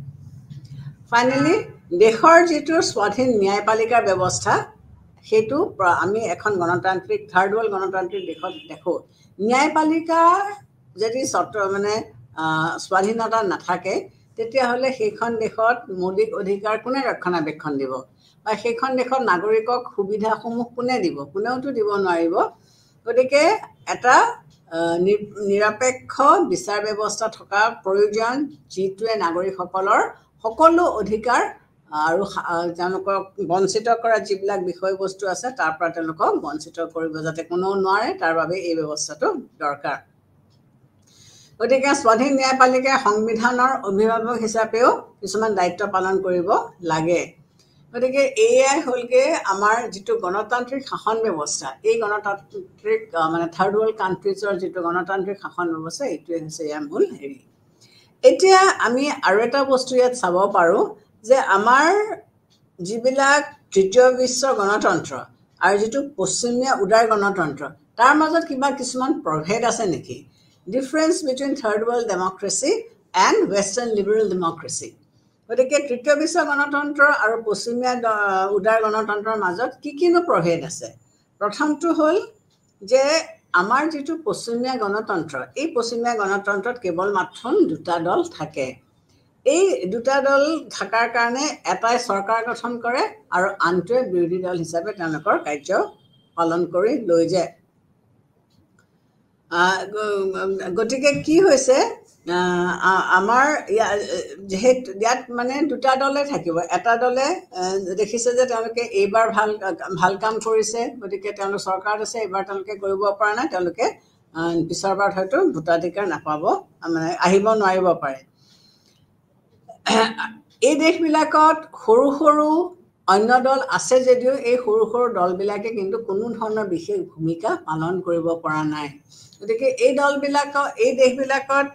ফাইনেলি দেশৰ যিটো স্বাধীন ন্যায়পালিকাৰ ব্যৱস্থা সেইটো আমি এখন গণতান্ত্ৰিক থাৰ্ড ৱৰ্ল্ড গণতান্ত্ৰিক দেশত দেখোঁ ন্যায়পালিকা যদি মানে স্বাধীনতা নাথাকে তেতিয়াহ'লে সেইখন দেশত মৌলিক অধিকাৰ কোনে ৰক্ষণাবেক্ষণ দিব বা সেইখন দেশত নাগৰিকক সুবিধাসমূহ কোনে দিব কোনেওতো দিব নোৱাৰিব গতিকে এটা নিৰপেক্ষ বিচাৰ ব্যৱস্থা থকা প্ৰয়োজন যিটোৱে নাগৰিকসকলৰ সকলো অধিকাৰ আৰু তেওঁলোকক বঞ্চিত কৰা যিবিলাক বিষয়বস্তু আছে তাৰ পৰা তেওঁলোকক বঞ্চিত কৰিব যাতে কোনেও নোৱাৰে তাৰ বাবে এই ব্যৱস্থাটো দৰকাৰ গতিকে স্বাধীন ন্যায়পালিকাই সংবিধানৰ অভিভাৱক হিচাপেও কিছুমান দায়িত্ব পালন কৰিব লাগে গতিকে এয়াই হ'লগৈ আমাৰ যিটো গণতান্ত্ৰিক শাসন ব্যৱস্থা এই গণতান্ত্ৰিক মানে থাৰ্ড ৱৰ্ল্ড কাণ্ট্ৰিজৰ যিটো গণতান্ত্ৰিক শাসন ব্যৱস্থা এইটোৱে হৈছে ইয়াৰ মূল হেৰি এতিয়া আমি আৰু এটা বস্তু ইয়াত চাব পাৰোঁ যে আমাৰ যিবিলাক তৃতীয় বিশ্বৰ গণতন্ত্ৰ আৰু যিটো পশ্চিমীয়া উদাৰ গণতন্ত্ৰ তাৰ মাজত কিবা কিছুমান প্ৰভেদ আছে নেকি difference between third world democracy and western liberal democracy গতিকে তৃতীয় বিশ্ব গণতন্ত্ৰ আৰু পশ্চিমীয়া উদাৰ গণতন্ত্ৰৰ মাজত কিনো প্ৰভেদ আছে প্ৰথমটো হ'ল যে আমাৰ যিটো পশ্চিমীয়া গণতন্ত্ৰ এই পশ্চিমীয়া গণতন্ত্ৰত কেৱল মাত্ৰ দুটা দল থাকে এই দুটা দল থকাৰ কাৰণে এটাই চৰকাৰ গঠন কৰে আৰু আনটোৱে বিৰোধী দল হিচাপে তেওঁলোকৰ কাৰ্য পালন কৰি লৈ যায় গতিকে কি হৈছে আমাৰ যিহেতু ইয়াত মানে দুটা দলে থাকিব এটা দলে দেখিছে যে তেওঁলোকে এইবাৰ ভাল কাম কৰিছে গতিকে তেওঁলোক চৰকাৰত আছে এইবাৰ তেওঁলোকে কৰিব পৰা নাই তেওঁলোকে পিছৰবাৰত হয়তো ভোটাধিকাৰ নাপাব মানে আহিব নোৱাৰিব পাৰে এই দেশবিলাকত সৰু সৰু অন্য দল আছে যদিও এই সৰু সৰু দলবিলাকে কিন্তু কোনো ধৰণৰ বিশেষ ভূমিকা পালন কৰিব পৰা নাই গতিকে এই দলবিলাকৰ এই দেশবিলাকত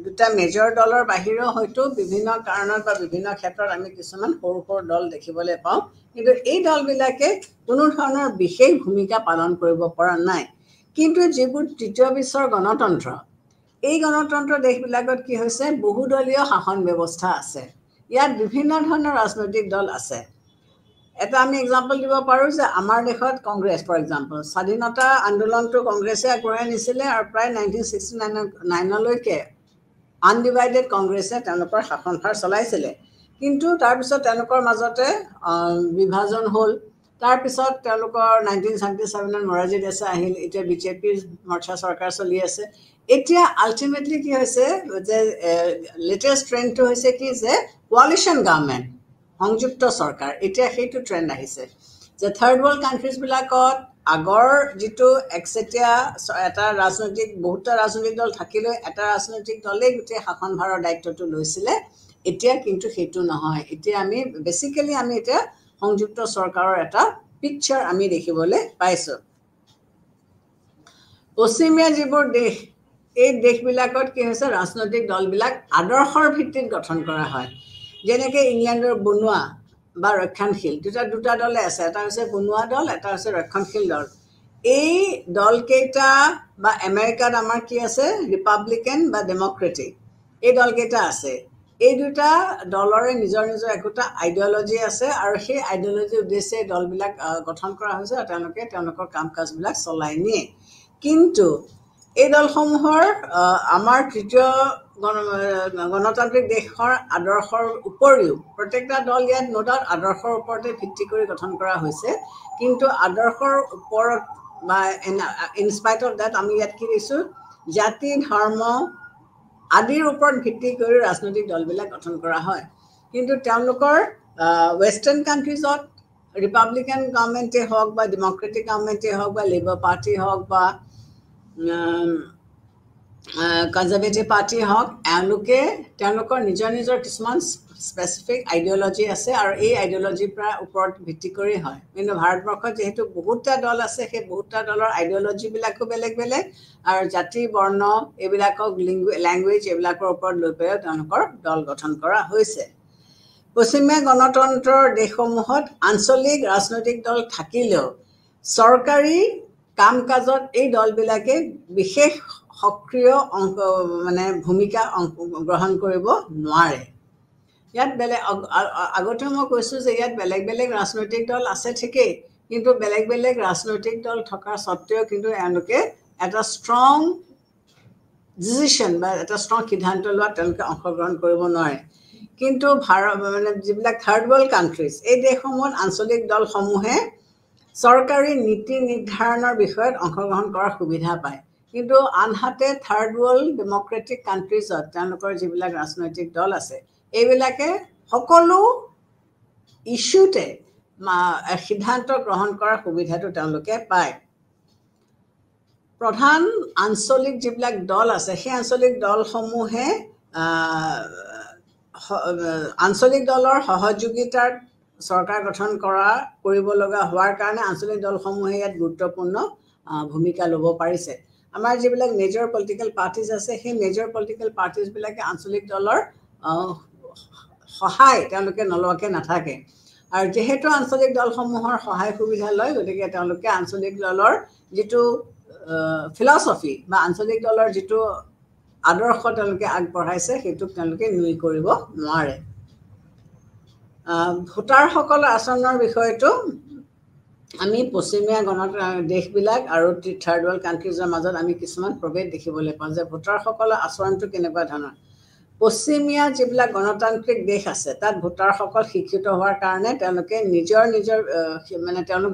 দুটা মেজৰ দলৰ বাহিৰেও হয়তো বিভিন্ন কাৰণত বা বিভিন্ন ক্ষেত্ৰত আমি কিছুমান সৰু সৰু দল দেখিবলৈ পাওঁ কিন্তু এই দলবিলাকে কোনো ধৰণৰ বিশেষ ভূমিকা পালন কৰিব পৰা নাই কিন্তু যিবোৰ তৃতীয় বিশ্বৰ গণতন্ত্ৰ এই গণতন্ত্ৰ দেশবিলাকত কি হৈছে বহুদলীয় শাসন ব্যৱস্থা আছে ইয়াত বিভিন্ন ধৰণৰ ৰাজনৈতিক দল আছে এটা আমি এক্সাম্পল দিব পাৰোঁ যে আমাৰ দেশত কংগ্ৰেছ ফৰ এক্সাম্পল স্বাধীনতা আন্দোলনটো কংগ্ৰেছে আগবঢ়াই নিছিলে আৰু প্ৰায় 1969লৈকে আনডিভাইডেড কংগ্ৰেছে তেওঁলোকৰ শাসনভাৰ চলাইছিলে কিন্তু তাৰপিছত তেওঁলোকৰ মাজতে বিভাজন হ'ল তাৰপিছত তেওঁলোকৰ 1977ত মোৰাৰজী দেশাই আহিল এতিয়া বিজেপিৰ মৰ্চা চৰকাৰ চলি আছে এতিয়া আল্টিমেটলি কি হৈছে যে লেটেষ্ট ট্ৰেণ্ডটো হৈছে কি যে কোৱালিশ্যন গভৰ্ণমেণ্ট সংযুক্ত চৰকাৰ এতিয়া সেইটো ট্ৰেণ্ড আহিছে যে থাৰ্ড ৱৰ্ল্ড কাণ্ট্ৰিজবিলাকত আগৰ যিটো একচেটিয়া এটা ৰাজনৈতিক বহুতটা ৰাজনৈতিক দল থাকিলেও এটা ৰাজনৈতিক দলেই গোটেই শাসনভাৰৰ দায়িত্বটো লৈছিলে এতিয়া কিন্তু সেইটো নহয় এতিয়া আমি বেচিকেলি আমি এতিয়া সংযুক্ত চৰকাৰৰ এটা পিকচাৰ আমি দেখিবলৈ পাইছোঁ পশ্চিমীয়া যিবোৰ দেশ এই দেশবিলাকত কি হৈছে ৰাজনৈতিক দলবিলাক আদৰ্শৰ ভিত্তিত গঠন কৰা হয় যেনেকৈ ইংলেণ্ডৰ বনোৱা বা ৰক্ষণশীল দুটা দলে আছে এটা হৈছে বনোৱা দল এটা হৈছে ৰক্ষণশীল দল এই দলকেইটা বা আমেৰিকাত আমাৰ কি আছে ৰিপাব্লিকান বা ডেমক্ৰেটিক এই দলকেইটা আছে এই দুটা দলৰে নিজৰ নিজৰ একোটা আইডিঅলজি আছে আৰু সেই আইডিঅলজিৰ উদ্দেশ্যে দলবিলাক গঠন কৰা হৈছে আৰু তেওঁলোকে তেওঁলোকৰ কাম কাজবিলাক চলাই নিয়ে কিন্তু এই দলসমূহৰ আমাৰ তৃতীয় গণতান্ত্ৰিক দেশৰ আদৰ্শৰ উপৰিও প্ৰত্যেকটা দল ইয়াত নোডাউট আদৰ্শৰ ওপৰতে ভিত্তি কৰি গঠন কৰা হৈছে কিন্তু আদৰ্শৰ ওপৰত বা ইনস্পাইট অফ ডেট আমি ইয়াত কি দিছোঁ জাতি ধৰ্ম আদিৰ ওপৰত ভিত্তি কৰি ৰাজনৈতিক দলবিলাক গঠন কৰা হয় কিন্তু তেওঁলোকৰ ৱেষ্টাৰ্ণ কাণ্ট্ৰিজত ৰিপাব্লিকান গভৰ্ণমেণ্টেই হওক বা ডেমক্ৰেটিক গভৰ্ণমেণ্টেই হওক বা লেবাৰ পাৰ্টি হওক বা কনজাৰভেটিভ পাৰ্টি হওক এওঁলোকে তেওঁলোকৰ নিজৰ নিজৰ কিছুমান স্পেচিফিক আইডিঅলজি আছে আৰু এই আইডিঅলজিৰ পৰা ওপৰত ভিত্তি কৰি হয় কিন্তু ভাৰতবৰ্ষত যিহেতু বহুতটা দল আছে সেই বহুতটা দলৰ আইডিঅলজিবিলাকো বেলেগ বেলেগ আৰু জাতি বৰ্ণ এইবিলাকক লেংগুৱেজ এইবিলাকৰ ওপৰত লৈ পেলাই তেওঁলোকৰ দল গঠন কৰা হৈছে পশ্চিমীয়া গণতন্ত্ৰৰ দেশসমূহত আঞ্চলিক ৰাজনৈতিক দল থাকিলেও চৰকাৰী কাম কাজত এই দলবিলাকে বিশেষ সক্ৰিয় ভূমিকা গ্ৰহণ কৰিব নোৱাৰে ইয়াত বেলেগ আগতে মই কৈছোঁ যে ইয়াত বেলেগ বেলেগ ৰাজনৈতিক দল আছে ঠিকেই কিন্তু বেলেগ বেলেগ ৰাজনৈতিক দল থকাৰ স্বত্তেও কিন্তু এওঁলোকে এটা ষ্ট্ৰং ডিচিশ্যন বা এটা ষ্ট্ৰং সিদ্ধান্ত লোৱাত তেওঁলোকে অংশগ্ৰহণ কৰিব নোৱাৰে কিন্তু যিবিলাক থাৰ্ড ৱৰ্ল্ড কাণ্ট্ৰিজ এই দেশসমূহত আঞ্চলিক দলসমূহে চৰকাৰী নীতি নিৰ্ধাৰণৰ বিষয়ত অংশগ্ৰহণ কৰাৰ সুবিধা পায় কিন্তু আনহাতে থাৰ্ড ৱৰ্ল্ড ডেমক্ৰেটিক কাণ্ট্ৰিজত তেওঁলোকৰ যিবিলাক ৰাজনৈতিক দল আছে এইবিলাকে সকলো ইছ্যুতে সিদ্ধান্ত গ্ৰহণ কৰাৰ সুবিধাটো তেওঁলোকে পায় প্ৰধান আঞ্চলিক যিবিলাক দল আছে সেই আঞ্চলিক দলসমূহে আঞ্চলিক দলৰ সহযোগিতাৰ চৰকাৰ গঠন কৰিব লগা হোৱাৰ কাৰণে আঞ্চলিক দলসমূহে ইয়াত গুৰুত্বপূৰ্ণ ভূমিকা ল'ব পাৰিছে আমাৰ যিবিলাক মেজৰ পলিটিকেল পাৰ্টিজ আছে সেই মেজৰ পলিটিকেল পাৰ্টিজবিলাকে আঞ্চলিক দলৰ সহায় তেওঁলোকে নলোৱাকৈ নাথাকে আৰু যেহেতু আঞ্চলিক দলসমূহৰ সহায় সুবিধা লয় গতিকে তেওঁলোকে আঞ্চলিক দলৰ যিটো ফিলচফি বা আঞ্চলিক দলৰ যিটো আদৰ্শ তেওঁলোকে আগবঢ়াইছে সেইটোক তেওঁলোকে নুই কৰিব নোৱাৰে ভোটাৰসকলৰ আচৰণৰ বিষয়টো আমি পশ্চিমীয়া দেশবিলাক আৰু থাৰ্ড ৱৰ্ল্ড কাণ্ট্ৰিজৰ মাজত আমি কিছুমান প্ৰভেদ দেখিবলৈ পাওঁ যে ভোটাৰসকলৰ আচৰণটো কেনেকুৱা ধৰণৰ পশ্চিমীয়া যিবিলাক গণতান্ত্ৰিক দেশ আছে তাত ভোটাৰসকল শিক্ষিত হোৱাৰ কাৰণে তেওঁলোকে নিজৰ তেওঁলোক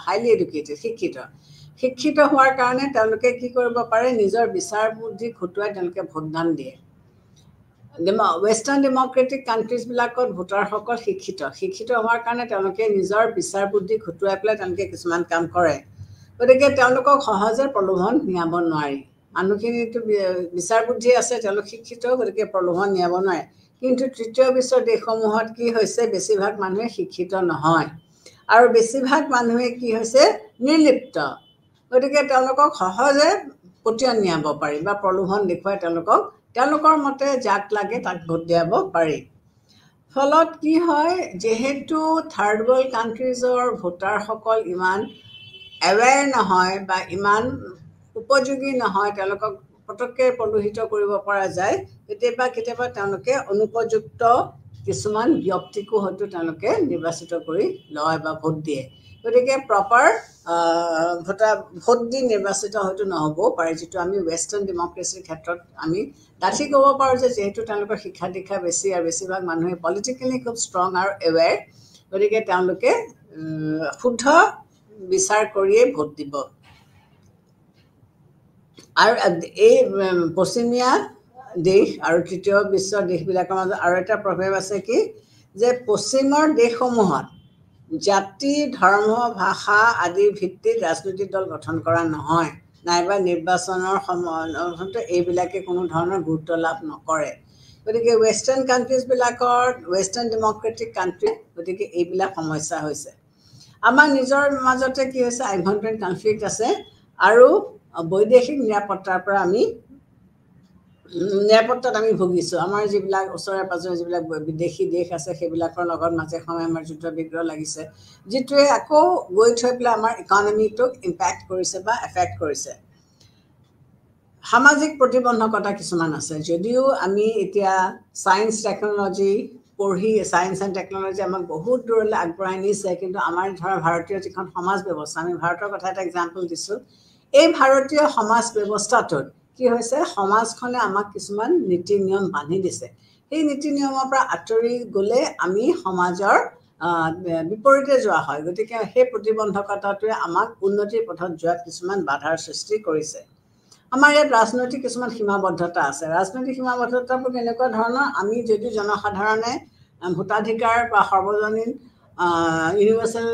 হাইলি এডুকেটেড শিক্ষিত হোৱাৰ কাৰণে তেওঁলোকে কি কৰিব পাৰে নিজৰ বিচাৰ বুদ্ধি খটুৱাই তেওঁলোকে ভোটদান দিয়ে ৱেষ্টাৰ্ণ ডেমক্ৰেটিক কাণ্ট্ৰিজবিলাকত ভোটাৰসকল শিক্ষিত হোৱাৰ কাৰণে তেওঁলোকে নিজৰ বিচাৰ বুদ্ধি খটুৱাই পেলাই তেওঁলোকে কিছুমান কাম কৰে গতিকে তেওঁলোকক সহজে প্ৰলোভন নিয়াব নোৱাৰি মানুহখিনিতো বিচাৰ বুদ্ধি আছে তেওঁলোক শিক্ষিত গতিকে প্ৰলোভন নিয়াব নোৱাৰে কিন্তু তৃতীয় বিশ্বৰ দেশসমূহত কি হৈছে বেছিভাগ মানুহে শিক্ষিত নহয় আৰু বেছিভাগ মানুহে কি হৈছে নিৰ্লিপ্ত গতিকে তেওঁলোকক সহজে পতিয়ন নিয়াব পাৰি বা প্ৰলোভন দেখুৱাই তেওঁলোকৰ মতে যাক লাগে তাক ভোট দিয়াব পাৰি ফলত কি হয় যেহেতু থাৰ্ড ৱৰ্ল্ড কাণ্ট্ৰিজৰ ভোটাৰসকল ইমান এৱেৰ নহয় বা ইমান উপযোগী নহয় তেওঁলোকক পটককৈ প্ৰলোভিত কৰিব পৰা যায় কেতিয়াবা তেওঁলোকে অনুপযুক্ত কিছুমান ব্যক্তিকো হয়তো তেওঁলোকে নিৰ্বাচিত কৰি লয় বা ভোট দিয়ে গতিকে প্ৰপাৰ ভোট দি নিৰ্বাচিত হয়তো নহ'বও পাৰে যিটো আমি ৱেষ্টাৰ্ণ ডেমক্ৰেচিৰ ক্ষেত্ৰত আমি ডাঠি ক'ব পাৰোঁ যে যিহেতু তেওঁলোকৰ শিক্ষা দীক্ষা বেছি আৰু বেছিভাগ মানুহে পলিটিকেলি খুব ষ্ট্ৰং আৰু এৱেৰ গতিকে তেওঁলোকে শুদ্ধ বিচাৰ কৰিয়েই ভোট দিব আৰু এই পশ্চিমীয়া দেশ আৰু তৃতীয় বিশ্বৰ দেশবিলাকৰ মাজত আৰু এটা প্ৰভাৱ আছে কি যে পশ্চিমৰ দেশসমূহত জাতি ধৰ্ম ভাষা আদিৰ ভিত্তিত ৰাজনৈতিক দল গঠন কৰা নহয় নাইবা নিৰ্বাচনৰ সময়ত এইবিলাকে কোনো ধৰণৰ গুৰুত্ব লাভ নকৰে গতিকে ৱেষ্টাৰ্ণ কাণ্ট্ৰিজবিলাকৰ ৱেষ্টাৰ্ণ ডেমক্ৰেটিক কাণ্ট্ৰি গতিকে এইবিলাক সমস্যা হৈছে আমাৰ নিজৰ মাজতে কি হৈছে আভ্যন্তৰীণ কনফ্লিক্ট আছে আৰু বৈদেশিক নিৰাপত্তাৰ পৰা নিৰাপত্তাত আমি ভুগিছোঁ আমাৰ যিবিলাক ওচৰে পাজৰে যিবিলাক বিদেশী দেশ আছে সেইবিলাকৰ লগত মাজে সময়ে আমাৰ যুদ্ধ বিগ্ৰহ লাগিছে যিটোৱে আকৌ গৈ থৈ পেলাই আমাৰ ইকনমিটোক ইম্পেক্ট কৰিছে বা এফেক্ট কৰিছে সামাজিক প্ৰতিবন্ধকতা কিছুমান আছে যদিও আমি এতিয়া ছায়েন্স টেকন'লজি পঢ়ি ছায়েন্স এণ্ড টেকন'লজি আমাক বহুত দূৰলৈ আগবঢ়াই নিছে কিন্তু আমাৰ ধৰা ভাৰতীয় যিখন সমাজ ব্যৱস্থা আমি ভাৰতৰ কথা এটা এক্সাম্পল দিছোঁ এই ভাৰতীয় সমাজ ব্যৱস্থাটোত কি হৈছে সমাজখনে আমাক কিছুমান নীতি নিয়ম বান্ধি দিছে সেই নীতি নিয়মৰ পৰা আঁতৰি গ'লে আমি সমাজৰ বিপৰীতে যোৱা হয় গতিকে সেই প্ৰতিবন্ধকতাটোৱে আমাক উন্নতিৰ পথত যোৱাত কিছুমান বাধাৰ সৃষ্টি কৰিছে আমাৰ ইয়াত ৰাজনৈতিক কিছুমান সীমাবদ্ধতা আছে ৰাজনৈতিক সীমাবদ্ধতাবোৰ কেনেকুৱা ধৰণৰ আমি যদি জনসাধাৰণে ভোটাধিকাৰ বা সৰ্বজনীন ইউনিভাৰ্চেল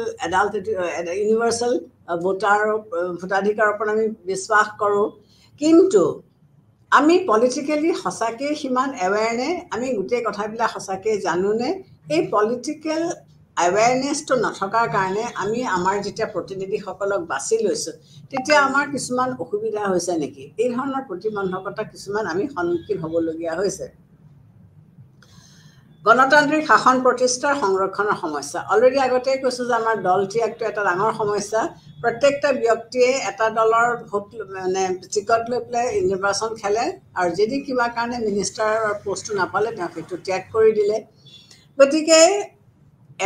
ইউনিভাৰ্চেল ভোটাধিকাৰৰ ওপৰত আমি বিশ্বাস কৰোঁ কিন্তু আমি পলিটিকেলি সঁচাকৈ সিমান এৱেৰনে আমি গোটেই কথাবিলাক সঁচাকৈ জানোনে এই পলিটিকেল এৱেৰনেছটো নথকাৰ কাৰণে আমি আমাৰ যেতিয়া প্ৰতিনিধিসকলক বাছি লৈছোঁ তেতিয়া আমাৰ কিছুমান অসুবিধা হৈছে নেকি এই ধৰণৰ প্ৰতিবন্ধকতা কিছুমান আমি সন্মুখীন হ'বলগীয়া হৈছে গণতান্ত্ৰিক শাসন প্ৰতিষ্ঠাৰ সংৰক্ষণৰ সমস্যা অলৰেডি আগতেই কৈছোঁ যে আমাৰ দল ত্যাগটো এটা ডাঙৰ সমস্যা প্ৰত্যেকটা ব্যক্তিয়ে এটা দলৰ ভোট মানে টিকট লৈ পেলাই নিৰ্বাচন খেলে আৰু যদি কিবা কাৰণে মিনিষ্টাৰৰ পষ্টটো নাপালে তেওঁ সেইটো ত্যাগ কৰি দিলে গতিকে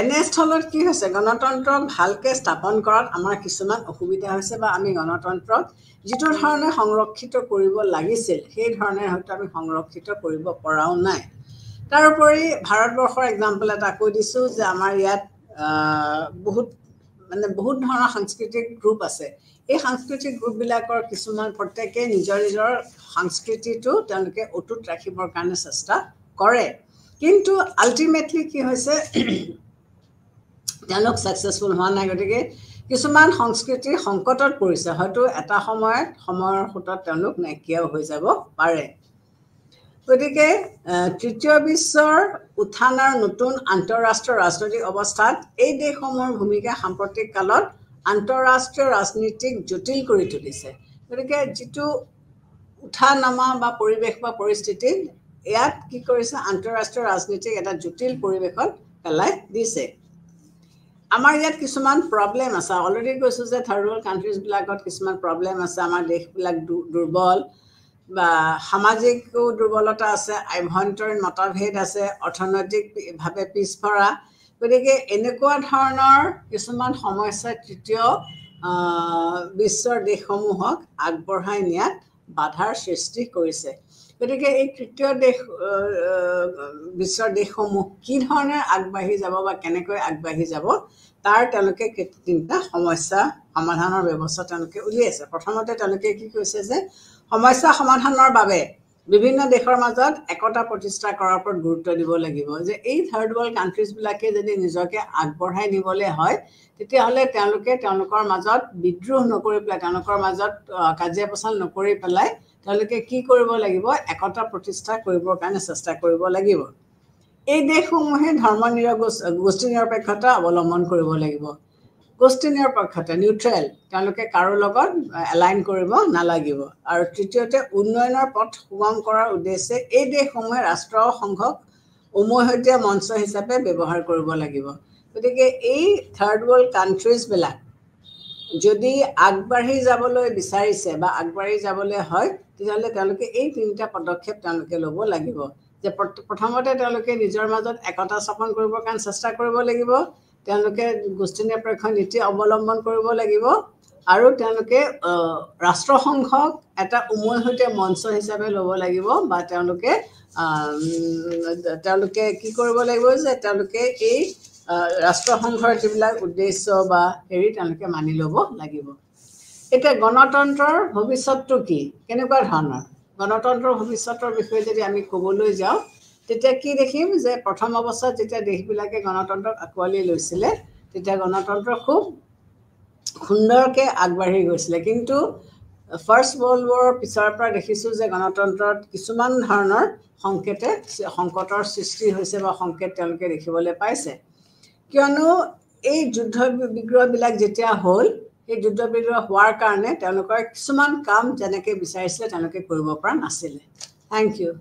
এনেস্থলত কি হৈছে গণতন্ত্ৰক ভালকৈ স্থাপন কৰাত আমাৰ কিছুমান অসুবিধা হৈছে বা আমি গণতন্ত্ৰক যিটো ধৰণে সংৰক্ষিত কৰিব লাগিছিল সেই ধৰণে হয়তো আমি সংৰক্ষিত কৰিব পৰাও নাই তাৰোপৰি ভাৰতবৰ্ষৰ এক্সাম্পল এটা কৈ দিছোঁ যে আমাৰ ইয়াত বহুত ধৰণৰ সাংস্কৃতিক গ্ৰুপ আছে এই সাংস্কৃতিক গ্ৰুপবিলাকৰ কিছুমান প্ৰত্যেকে নিজৰ সংস্কৃতিটো তেওঁলোকে অটুট ৰাখিবৰ কাৰণে চেষ্টা কৰে কিন্তু আল্টিমেটলি কি হৈছে তেওঁলোক ছাকচেছফুল হোৱা নাই গতিকে কিছুমান সংস্কৃতিৰ সংকটত পৰিছে হয়তো এটা সময়ৰ সোঁতত তেওঁলোক নাইকিয়াও হৈ যাব পাৰে গতিকে তৃতীয় বিশ্বৰ উত্থান আৰু নতুন আন্তঃৰাষ্ট্ৰীয় ৰাজনৈতিক অৱস্থাত এই দেশসমূহৰ ভূমিকা সাম্প্ৰতিক কালত আন্তঃৰাষ্ট্ৰীয় ৰাজনীতিক জটিল কৰি তুলিছে গতিকে যিটো উঠা নমা বা পৰিৱেশ বা পৰিস্থিতিত ইয়াত কি কৰিছে আন্তঃৰাষ্ট্ৰীয় ৰাজনীতিক এটা জটিল পৰিৱেশত পেলাই দিছে আমাৰ ইয়াত কিছুমান প্ৰব্লেম আছে অলৰেডি কৈছোঁ যে থাৰ্ড ৱৰ্ল্ড কাণ্ট্ৰিজবিলাকত কিছুমান প্ৰব্লেম আছে আমাৰ দেশবিলাক দুৰ্বল বা সামাজিকো দুৰ্বলতা আছে আভ্যন্তৰীণ মতভেদ আছে অৰ্থনৈতিকভাৱে পিছপৰা গতিকে এনেকুৱা ধৰণৰ কিছুমান সমস্যা তৃতীয় বিশ্বৰ দেশসমূহক আগবঢ়াই নিয়াত বাধাৰ সৃষ্টি কৰিছে গতিকে এই তৃতীয় বিশ্বৰ দেশসমূহ কি ধৰণে আগবাঢ়ি যাব বা কেনেকৈ আগবাঢ়ি যাব তাৰ তেওঁলোকে তিনিটা সমস্যা সমাধানৰ ব্যৱস্থা তেওঁলোকে উলিয়াইছে প্ৰথমতে তেওঁলোকে কি কৈছে যে সমস্যা সমাধানৰ বাবে বিভিন্ন দেশৰ মাজত একতা প্ৰতিষ্ঠা কৰাৰ ওপৰত গুৰুত্ব দিব লাগিব যে এই থাৰ্ড ৱৰ্ল্ড কাণ্ট্ৰিজবিলাকে যদি নিজকে আগবঢ়াই নিবলৈ হয় তেতিয়াহ'লে তেওঁলোকে তেওঁলোকৰ মাজত বিদ্ৰোহ নকৰি পেলাই তেওঁলোকৰ মাজত কাজিয়া পেচাল নকৰি পেলাই তেওঁলোকে কি কৰিব লাগিব একতা প্ৰতিষ্ঠা কৰিবৰ কাৰণে চেষ্টা কৰিব লাগিব এই দেশসমূহে গোষ্ঠী নিৰপেক্ষতা অৱলম্বন কৰিব লাগিব গোষ্ঠী নিৰপেক্ষতা নিউট্ৰেল তেওঁলোকে কাৰো লগত এলাইন কৰিব নালাগিব আৰু তৃতীয়তে উন্নয়নৰ পথ সুগম কৰাৰ উদ্দেশ্যে এই দেশসমূহে ৰাষ্ট্ৰসংঘক উমৈহতীয়া মঞ্চ হিচাপে ব্যৱহাৰ কৰিব লাগিব গতিকে এই থাৰ্ড ৱৰ্ল্ড কাণ্ট্ৰিজবিলাক যদি আগবাঢ়ি যাবলৈ বিচাৰিছে বা আগবাঢ়ি যাবলৈ হয় তেতিয়াহ'লে তেওঁলোকে এই তিনিটা পদক্ষেপ তেওঁলোকে ল'ব লাগিব যে প্ৰথমতে তেওঁলোকে নিজৰ মাজত একতা স্থাপন কৰিবৰ কাৰণে চেষ্টা কৰিব লাগিব তেওঁলোকে গোষ্ঠী নিৰপেক্ষ নীতি অৱলম্বন কৰিব লাগিব আৰু তেওঁলোকে ৰাষ্ট্ৰসংঘক এটা উমৈহতীয়া মঞ্চ হিচাপে ল'ব লাগিব বা তেওঁলোকে কি কৰিব লাগিব যে তেওঁলোকে এই ৰাষ্ট্ৰসংঘৰ যিবিলাক উদ্দেশ্য বা হেৰি তেওঁলোকে মানি ল'ব লাগিব এতিয়া গণতন্ত্ৰৰ ভৱিষ্যতটো কি কেনেকুৱা ধৰণৰ গণতন্ত্ৰৰ ভৱিষ্যতৰ বিষয়ে যদি আমি ক'বলৈ যাওঁ তেতিয়া কি দেখিম যে প্ৰথম অৱস্থাত যেতিয়া দেশবিলাকে গণতন্ত্ৰক আঁকোৱালি লৈছিলে তেতিয়া গণতন্ত্ৰ খুব সুন্দৰকৈ আগবাঢ়ি গৈছিলে কিন্তু ফাৰ্ষ্ট ৱৰ্ল্ড ৱাৰৰ পিছৰ পৰা দেখিছোঁ যে গণতন্ত্ৰত কিছুমান ধৰণৰ সংকটৰ সৃষ্টি হৈছে বা সংকেত তেওঁলোকে দেখিবলৈ পাইছে কিয়নো এই যুদ্ধ বিগ্ৰহবিলাক যেতিয়া হ'ল এই যুদ্ধ বিগ্ৰহ হোৱাৰ কাৰণে তেওঁলোকৰ কিছুমান কাম যেনেকৈ বিচাৰিছিলে তেওঁলোকে কৰিব পৰা নাছিলে থেংক ইউ